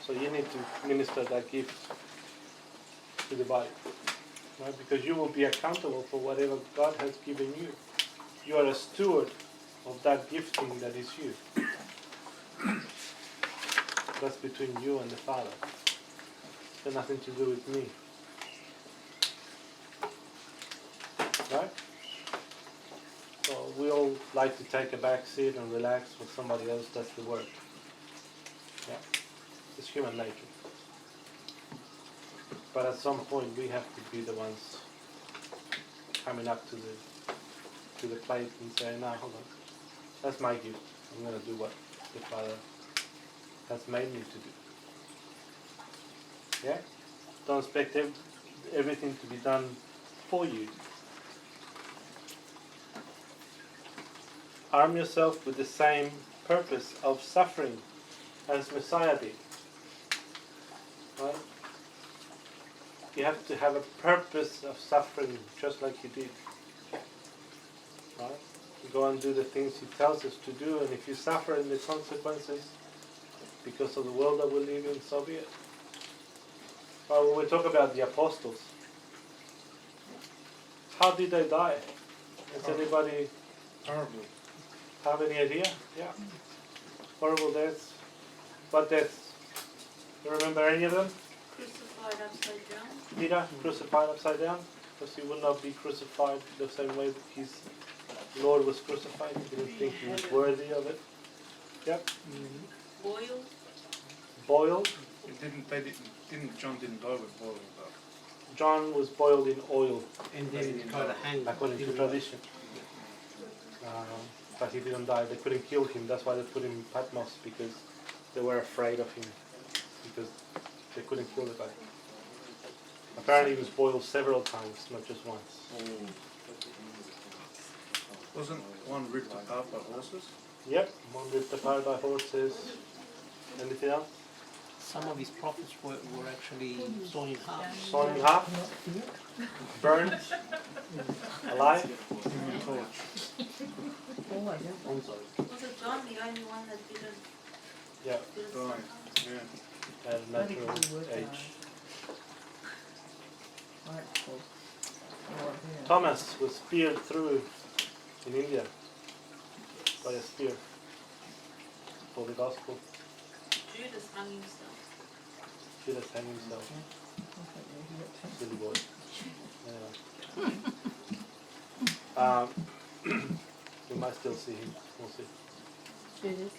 So you need to minister that gift to the body. Right? Because you will be accountable for whatever God has given you. You are a steward of that gifting that is you. That's between you and the Father. It's got nothing to do with me. Right? So we all like to take a back seat and relax when somebody else does the work. Yeah? It's human nature. But at some point we have to be the ones coming up to the plate and saying, no, hold on. That's my gift. I'm going to do what the Father has made me to do. Yeah? Don't expect everything to be done for you. Arm yourself with the same purpose of suffering as Messiah did. Right? You have to have a purpose of suffering just like he did. Right? You go and do the things he tells us to do, and if you suffer in the consequences because of the world that we live in, so be it. But when we talk about the apostles, how did they die? Does anybody have any idea? Yeah. Horrible deaths. What deaths? You remember any of them? Crucified upside down. Peter, crucified upside down, because he would not be crucified the same way that his Lord was crucified. He didn't think he was worthy of it. Yep. Boiled. Boiled. John didn't die with boiling though. John was boiled in oil, And then try to hang according to tradition. But he didn't die. They couldn't kill him. That's why they put him in Patmos, because they were afraid of him, because they couldn't kill the guy. Apparently he was boiled several times, not just once. Wasn't one ripped apart by horses? Yep, one ripped apart by horses. Anything else? Some of his prophets were actually sawn in half. Sawn in half? Burned? Alive? I'm sorry. Was it John the only one that didn't? Yeah, Right. Yeah. at a natural age. Thomas was speared through in India by a spear for the gospel. Judas hung himself. Judas hanged himself. Silly boy. Anyway. We might still see him. We'll see. Judas.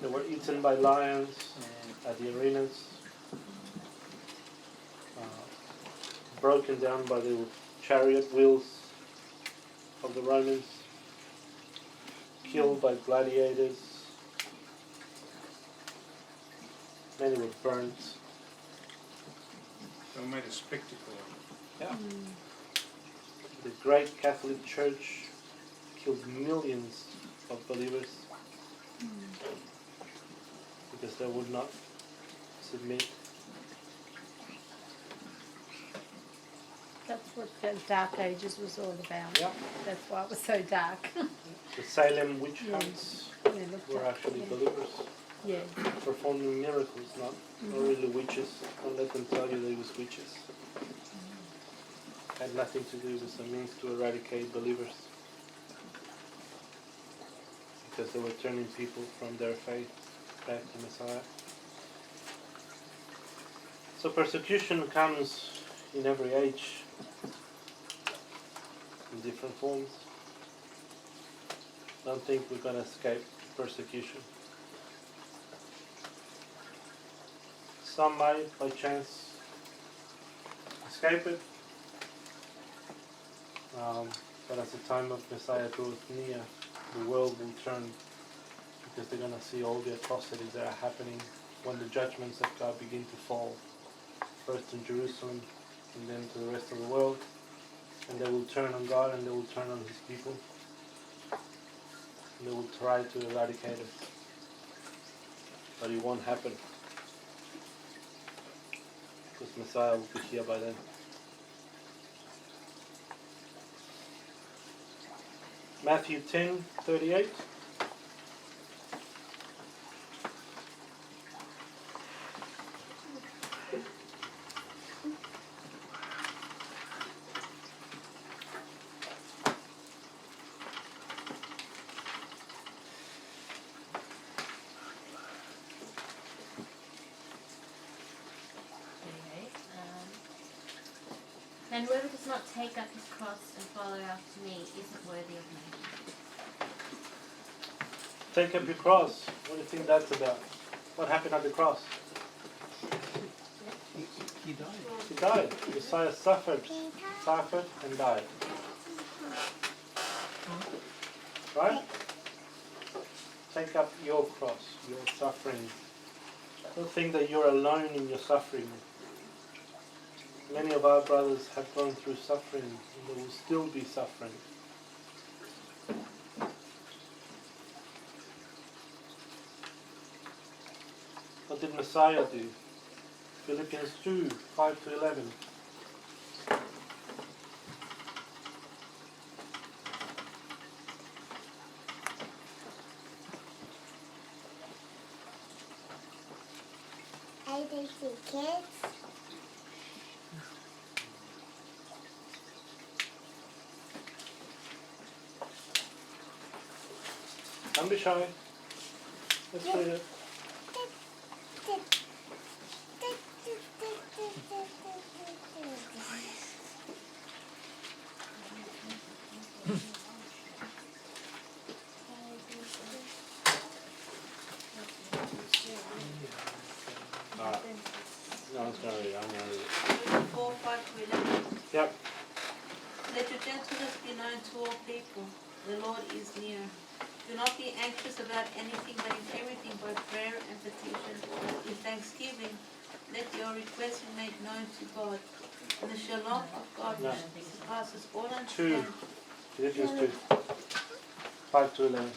They were eaten by lions at the arenas, broken down by the chariot wheels of the Romans, killed by gladiators. Many were burnt. They made a spectacle of Yeah. The great Catholic Church killed millions of believers because they would not submit. That's what the Dark Ages was all about. Yeah. That's why it was so dark. The Salem witch Yeah. hunts Yeah, looked were up, actually yeah. believers Yeah. performing miracles, not really witches. Don't let them tell you they was witches. had nothing to do with the means to eradicate believers, because they were turning people from their faith back to Messiah. So persecution comes in every age, in different forms. Don't think we're going to escape persecution. Some might, by chance, escape it. But as the time of Messiah draws near, the world will turn, because they're going to see all the atrocities that are happening when the judgments of God begin to fall, first in Jerusalem and then to the rest of the world. And they will turn on God and they will turn on His people. And they will try to eradicate it. But it won't happen, because Messiah will be here by then. Matthew 10:38. And whoever does not take up his cross and follow after me isn't worthy of me. Take up your cross. What do you think that's about? What happened at the cross? He died. He died. Messiah suffered and died. Right? Take up your cross, your suffering. Don't think that you're alone in your suffering. Many of our brothers have gone through suffering, and they will still be suffering. What did Messiah do? Philippians 2:5-11. Hey, they see kids. Don't be shy. Let's read it. No, it's going to read it. I'm going to read it. 4:5-11. Yep. Let your gentleness be known to all people. The Lord is near. Do not be anxious about anything, but in everything by prayer and petition, with thanksgiving, let your requests be made known to God. And the shalom of God, No. which surpasses all 2. understanding. Philippians 2. 5-11.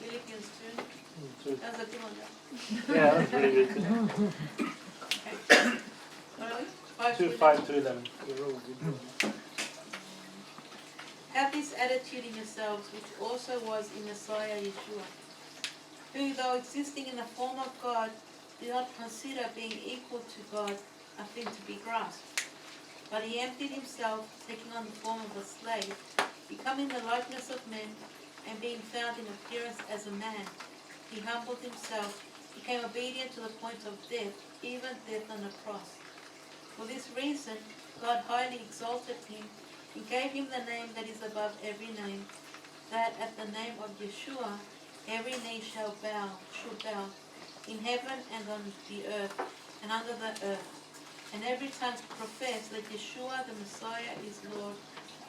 Philippians 2. 2. That was a good one. Yeah, that's really good too. What are we? 2, 5-11. They're all good. Have this attitude in yourselves, which also was in Messiah Yeshua, who, though existing in the form of God, did not consider being equal to God a thing to be grasped. But he emptied himself, taking on the form of a slave, becoming the likeness of men, and being found in appearance as a man. He humbled himself, became obedient to the point of death, even death on the cross. For this reason, God highly exalted him, and gave him the name that is above every name, that at the name of Yeshua every knee shall bow, in heaven and on the earth and under the earth, and every tongue profess that Yeshua the Messiah is Lord,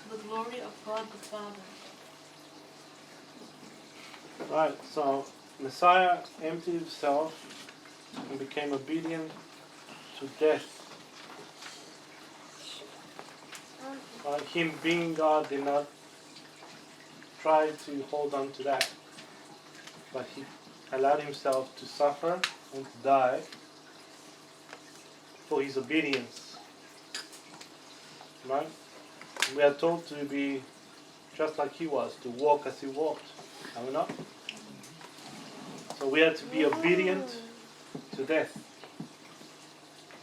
to the glory of God the Father. Right, so Messiah emptied himself and became obedient to death. Him being God did not try to hold on to that, but he allowed himself to suffer and to die for his obedience. Right? We are told to be just like he was, to walk as he walked. Are we not? So we are to be obedient to death.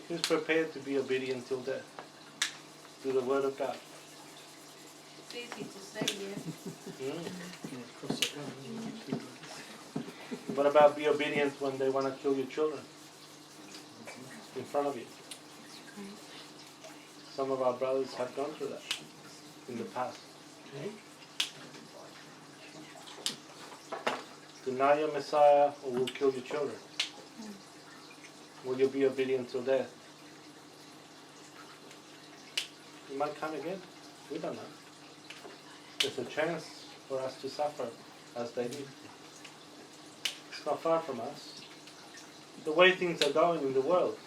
Who's prepared to be obedient till death? To the Word of God. easy to say, yeah. What about be obedient when they want to kill your children in front of you? Some of our brothers have gone through that in the past. Deny your Messiah or we'll kill your children. Will you be obedient till death? You might come again. We don't know. There's a chance for us to suffer as they did. It's not far from us. The way things are going in the world,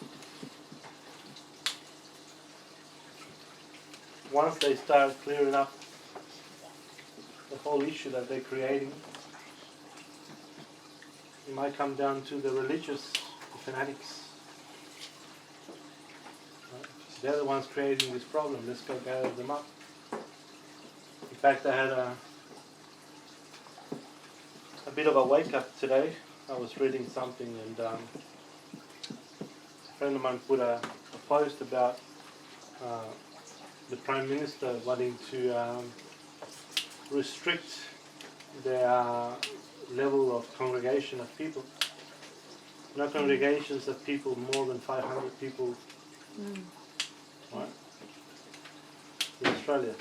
once they start clearing up the whole issue that they're creating, it might come down to the religious, the fanatics. Right? They're the ones creating this problem. Let's go gather them up. In fact, I had a bit of a wake-up today. I was reading something and a friend of mine put a post about the Prime Minister wanting to restrict their level of congregation of people. No congregations of people more than 500 people. Right? In Australia.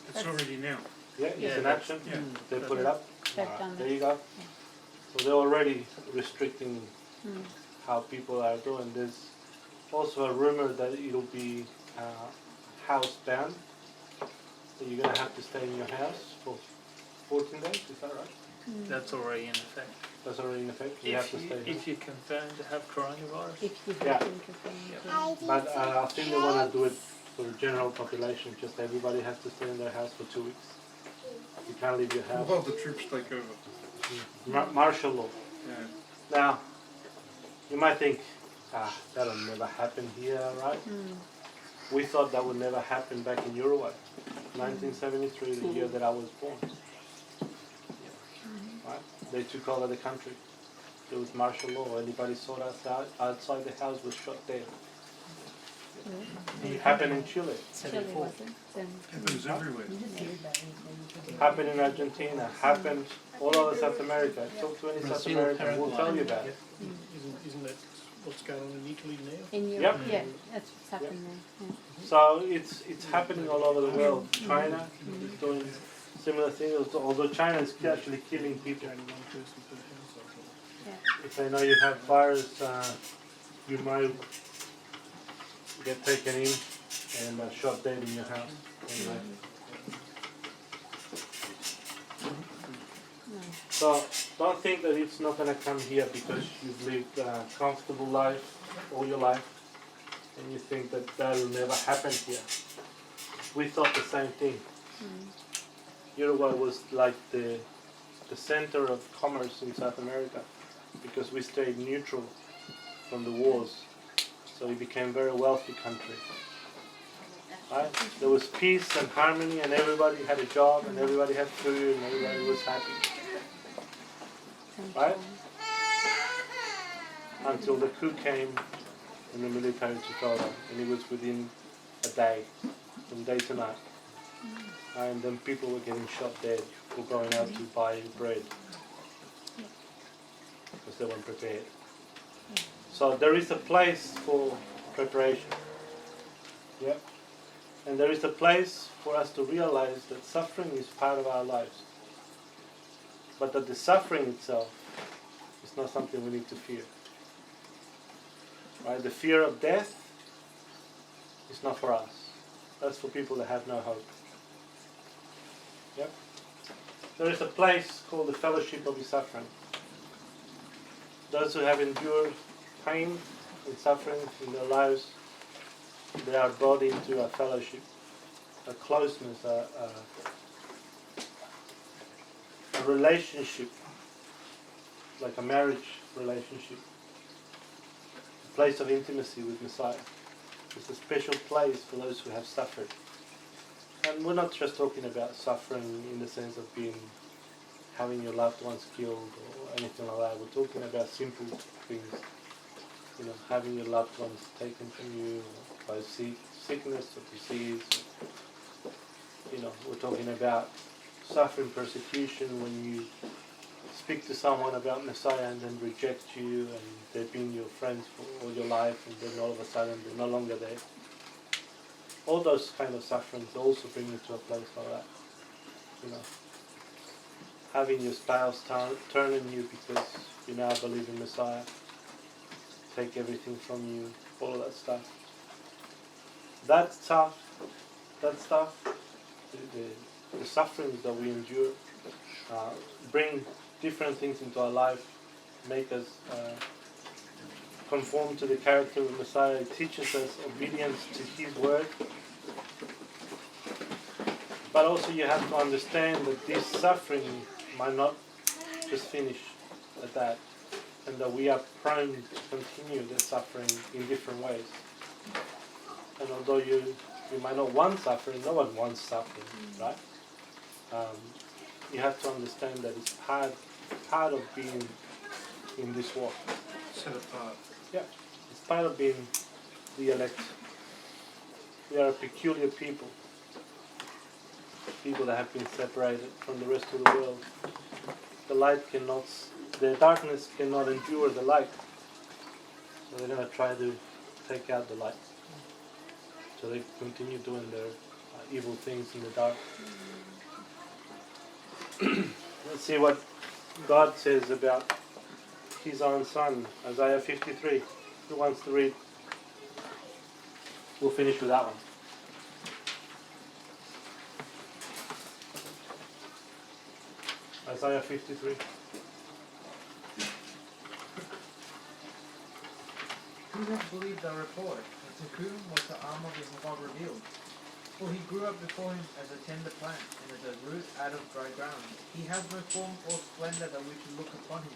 It's already now. Yeah, it's in action. Yeah. They put it up. They've Alright, done there that. you go. So they're already restricting how people are doing. There's also a rumor that it'll be house bound. So you're going to have to stay in your house for 14 days, is that right? That's already in effect. That's already in effect. You have to stay. If you're confirmed to have coronavirus. If you Yeah. have intervened. But I think they want to do it for the general population. Just everybody has to stay in their house for 2 weeks. You can't leave your house. While the troops take over. Martial law. Yeah. Now, you might think, that'll never happen here, right? We thought that would never happen back in Uruguay. 1973, the year that I was born. Right? They took over the country. There was martial law. Anybody sought us out outside the house was shot dead. It happened in Chile. Chile, was it? Happens everywhere. Happened in Argentina. Happened all over South America. Talk to any South American, we'll tell you about it. Isn't that what's going on in Italy now? In Yep. Europe, yeah, that's what's happening there. Yeah. So it's happening all over the world. China is doing similar things, although China is actually killing people. Only one person per household. Yeah. If they know you have virus, you might get taken in and shot dead in your house. Anyway. So don't think that it's not going to come here because you've lived a comfortable life all your life and you think that that will never happen here. We thought the same thing. Uruguay was like the center of commerce in South America because we stayed neutral from the wars. So it became a very wealthy country. Right? There was peace and harmony and everybody had a job and everybody had food and everybody was happy. Right? Until the coup came and the military took over, and it was within a day, from day to night. And then people were getting shot dead for going out to buy bread because they weren't prepared. So there is a place for preparation. Yep. And there is a place for us to realize that suffering is part of our lives. But that the suffering itself is not something we need to fear. Right? The fear of death is not for us. That's for people that have no hope. Yep. There is a place called the fellowship of the suffering. Those who have endured pain and suffering in their lives, they are brought into a fellowship, a closeness, a relationship, like a marriage relationship, a place of intimacy with Messiah. It's a special place for those who have suffered. And we're not just talking about suffering in the sense of having your loved ones killed or anything like that. We're talking about simple things. You know, having your loved ones taken from you by sickness or disease, we're talking about suffering persecution when you speak to someone about Messiah and then reject you, and they've been your friends for all your life, and then all of a sudden they're no longer there. All those kind of sufferings also bring you to a place like that. Having your spouse turn on you because you now believe in Messiah, take everything from you, all of that stuff. That stuff, the sufferings that we endure, bring different things into our life, make us conform to the character of Messiah. It teaches us obedience to His word. But also you have to understand that this suffering might not just finish at that, and that we are prone to continue the suffering in different ways. And although you might not want suffering, no one wants suffering, right? You have to understand that it's part of being in this walk. Set apart. Yeah, it's part of being the elect. We are a peculiar people that have been separated from the rest of the world. The darkness cannot endure the light. So they're going to try to take out the light. So they continue doing their evil things in the dark. Let's see what God says about His own Son, Isaiah 53. Who wants to read? We'll finish with that one. Isaiah 53. Who has believed our report? And to whom was the arm of Jehovah revealed? For he grew up before him as a tender plant, and as a root out of dry ground. He has no form or splendor that we should look upon him,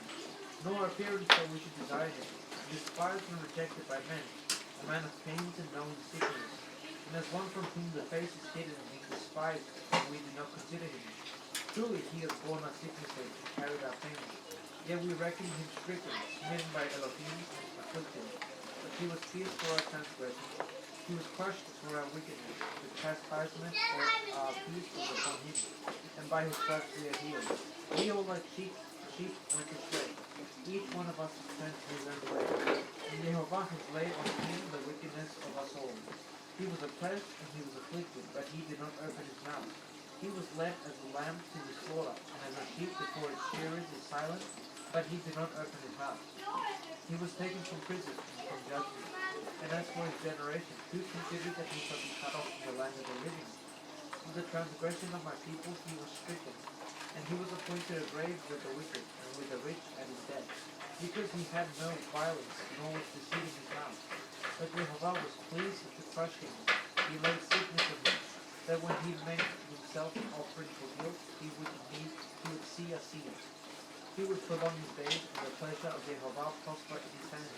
nor appearance that we should desire him. Despised and rejected by men, a man of pains and known sickness, and as one from whom the face is hidden, and despised, and we do not consider him. Truly he has borne our sicknesses and carried our pains. Yet we reckon him stricken, smitten by Elohim, and afflicted. But he was pierced for our transgressions, he was crushed for our wickedness. The chastisement for our peace was upon him, and by his stripes we are healed. We all like sheep went astray. Each one of us has turned to his own way. And Jehovah has laid on him the wickedness of us all. He was oppressed and he was afflicted, but he did not open his mouth. He was led as a lamb to the slaughter, and as a sheep before its shearers is silent, but he did not open his mouth. He was taken from prison and from judgment. And as for his generation, who considered that he shall be cut off from the land of the living? For the transgression of my people he was stricken, and he was appointed a grave with the wicked, and with the rich at his death, because he had no violence, nor was deceit in his mouth. But Jehovah was pleased to crush him. He laid sickness on him, that when he made himself an offering for guilt, he would see a seed. He would prolong his days, and the pleasure of Jehovah prosper in his hand.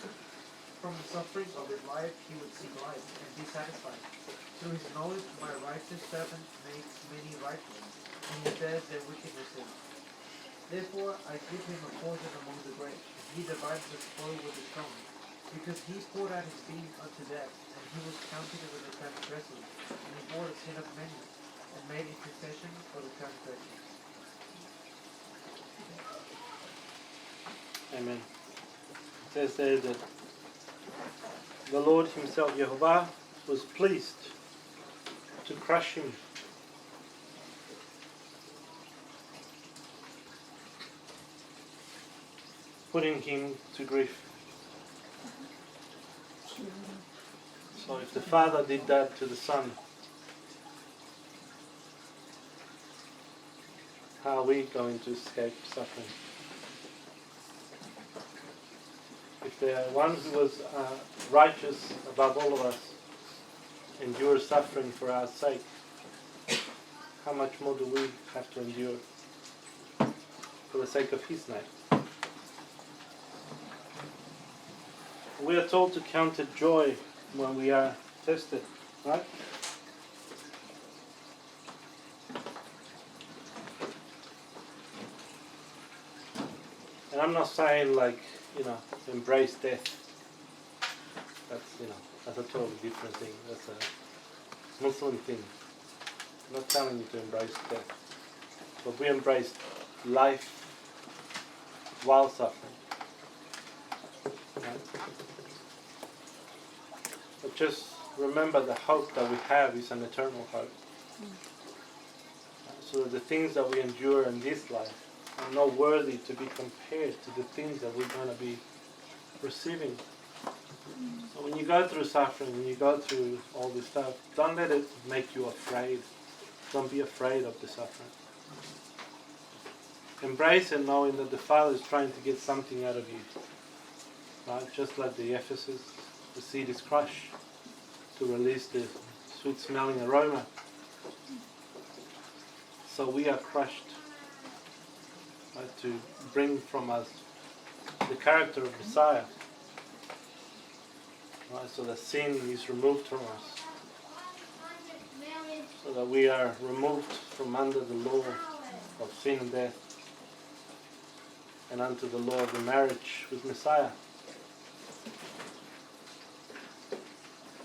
From the suffering of his life he would seek life, and be satisfied. Through his knowledge my righteous servant makes many righteous, and he bears their wickednesses. Therefore I give him a portion among the great, and he divides the spoil with the strong. Because he poured out his being unto death, and he was counted with the transgressors, and he bore the sin of many, and made intercession for the transgressors. Amen. It says there that the Lord himself, Jehovah, was pleased to crush him. Putting him to grief. So if the Father did that to the Son, how are we going to escape suffering? If the one who was righteous above all of us endured suffering for our sake, how much more do we have to endure for the sake of his name? We are told to count it joy when we are tested, right? And I'm not saying embrace death. That's a totally different thing. That's a Muslim thing. I'm not telling you to embrace death. But we embrace life while suffering. Right? But just remember the hope that we have is an eternal hope. So that the things that we endure in this life are not worthy to be compared to the things that we're going to be receiving. So when you go through suffering, when you go through all this stuff, don't let it make you afraid. Don't be afraid of the suffering. Embrace it knowing that the Father is trying to get something out of you. Right? Just like the Ephesus, the seed is crushed to release the sweet smelling aroma. So we are crushed, right, to bring from us the character of Messiah. Right, so that sin is removed from us. So that we are removed from under the law of sin and death and unto the law of the marriage with Messiah.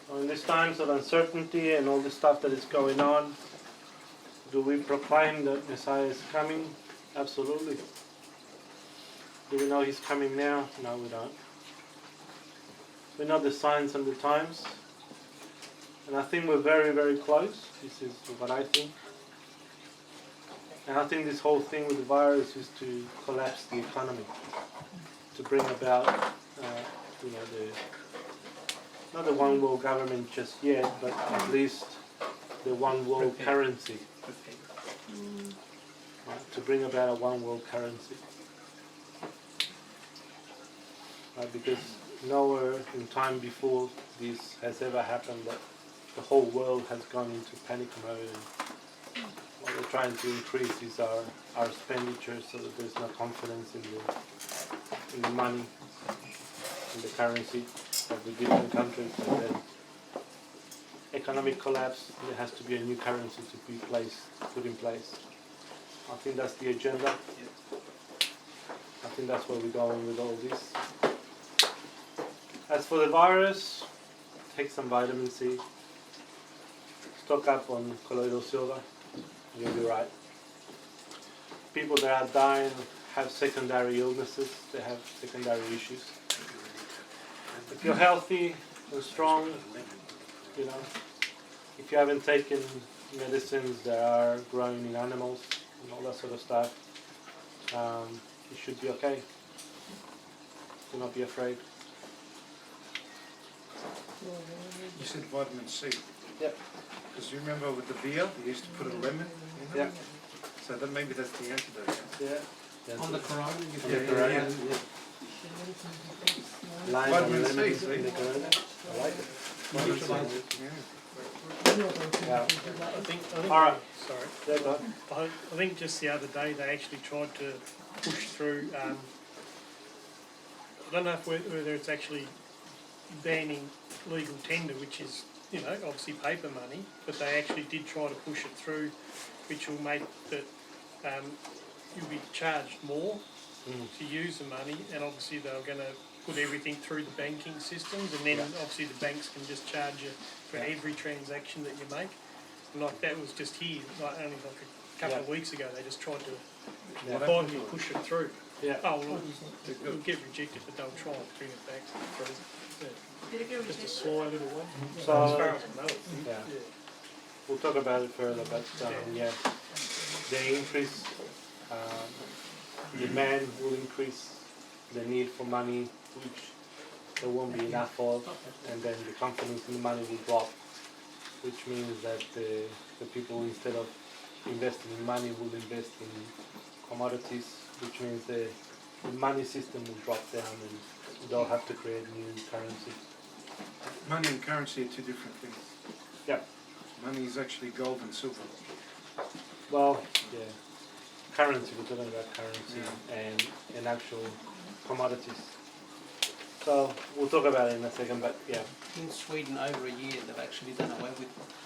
So in these times of uncertainty and all the stuff that is going on, do we proclaim that Messiah is coming? Absolutely. Do we know He's coming now? No, we don't. We know the signs and the times. And I think we're very, very close. This is what I think. And I think this whole thing with the virus is to collapse the economy. To bring about, not the one world government just yet, but at least the one world currency. Right, to bring about a one world currency. Right, because nowhere in time before this has ever happened that the whole world has gone into panic mode, and what we're trying to increase is our expenditure so that there's no confidence in the money, in the currency of the different countries, and then economic collapse, there has to be a new currency to be put in place. I think that's the agenda. I think that's where we're going with all this. As for the virus, take some vitamin C. Stock up on colloidal silver. You'll be right. People that are dying have secondary illnesses. They have secondary issues. If you're healthy and strong, if you haven't taken medicines that are grown in animals and all that sort of stuff, you should be okay. Do not be afraid. You said vitamin C. Yep. Because you remember with the beer, you used to put a lemon in it? Yeah. So that maybe that's the antidote. Yeah. On the corona, you put Yeah. Lime Vitamin and C, lemon see? in the corona. I like it. Yeah. I think All right. sorry. Yeah, go on. I think just the other day they actually tried to push through. I don't know whether it's actually banning legal tender, which is obviously paper money, but they actually did try to push it through, which will make that you'll be charged more to use the money, and obviously they're going to put everything through the banking systems, and then obviously the banks can just charge you for every transaction that you make. And like that was just here, only a couple of weeks ago, they just tried to finally push it through. Yeah. Oh, well, it'll get rejected, but they'll try and bring it back through. Just a sly little one. So, as far as I know. yeah. We'll talk about it further, but the increase, demand will increase, the need for money, which there won't be enough of, and then the confidence in the money will drop, which means that the people, instead of investing in money, will invest in commodities, which means the money system will drop down and they'll have to create new currency. Money and currency are two different things. Yeah. Money is actually gold and silver. Well, yeah. Currency, we're talking about currency and actual commodities. So we'll talk about it in a second, but yeah. In Sweden, over a year, they've actually done away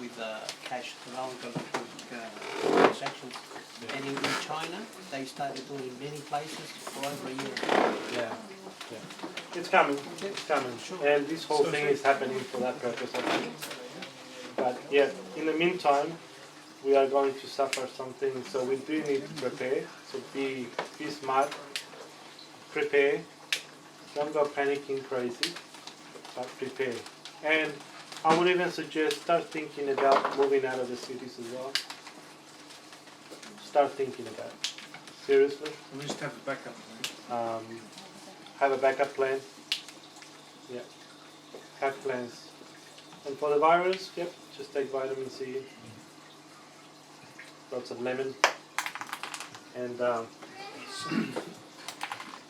with cash. They only go through transactions. Yeah. And in China, they started doing in many places for over a year. Yeah. It's coming. It's coming. Sure. And this whole thing is happening for that purpose, I think. But yeah, in the meantime, we are going to suffer something, so we do need to prepare. So be smart, prepare. Don't go panicking crazy, but prepare. And I would even suggest start thinking about moving out of the cities as well. Start thinking about it. Seriously. We just have a backup plan. Have a backup plan. Yeah. Have plans. And for the virus, yep, just take vitamin C. Lots of lemon. And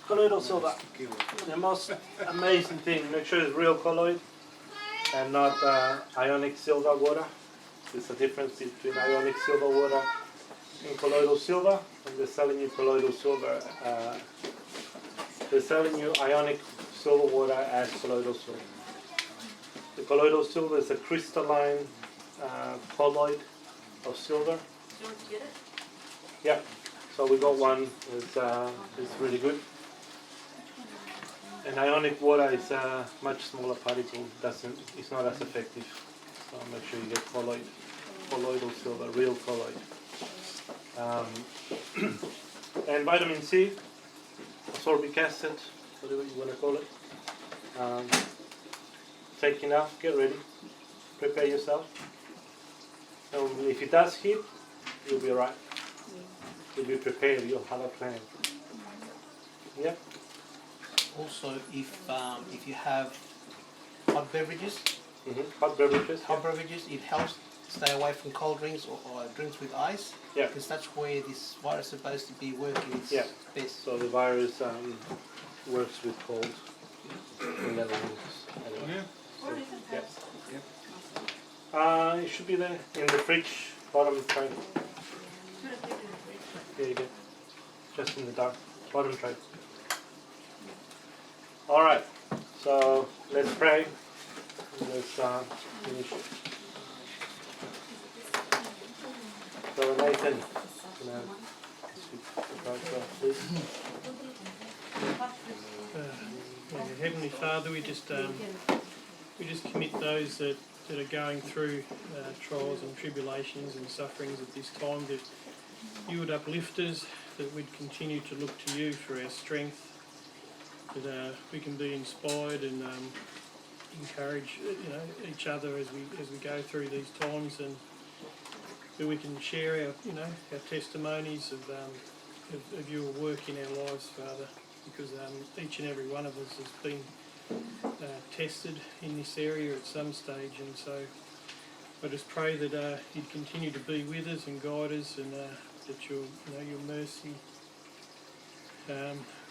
colloidal silver. The most amazing thing, make sure it's real colloid and not ionic silver water. There's a difference between ionic silver water and colloidal silver. And they're selling you colloidal silver. They're selling you ionic silver water as colloidal silver. The colloidal silver is a crystalline colloid of silver. Do you want to get it? Yeah, so we got one. It's really good. And ionic water is a much smaller particle. It's not as effective. So make sure you get colloidal silver, real colloid. And vitamin C, ascorbic acid, whatever you want to call it. Take enough. Get ready. Prepare yourself. And if it does hit, you'll be alright. You'll be prepared. You'll have a plan. Yeah. Also, if you have hot beverages, Hot beverages. hot beverages, it helps stay away from cold drinks or drinks with ice. Yeah. Because that's where this virus is supposed to be working its Yeah. best. So the virus works with cold in the lungs. Anyway. What is it? Yes. Yep. It should be there in the fridge, bottom tray. Should have taken the fridge. There you go. Just in the dark, bottom tray. All right. So let's pray. Let's finish. So Nathan, can I speak to God, please? Heavenly Father, we just commit those that are going through trials and tribulations and sufferings at this time, that you would uplift us, that we'd continue to look to you for our strength, that we can be inspired and encourage each other as we go through these times, and that we can share our testimonies of your work in our lives, Father, because each and every one of us has been tested in this area at some stage, and so I just pray that you'd continue to be with us and guide us, and that your mercy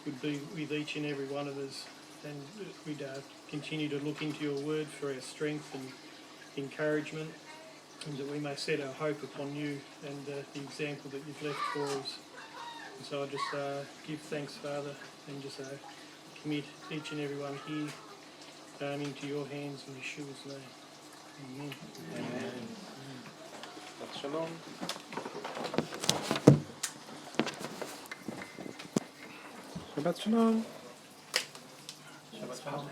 would be with each and every one of us, and we'd continue to look into your word for our strength and encouragement, and that we may set our hope upon you and the example that you've left for us. And so I just give thanks, Father, and just commit each and every one here into your hands in Yeshua's name. Amen. Amen. Shalom. Shabbat shalom. Shabbat shalom.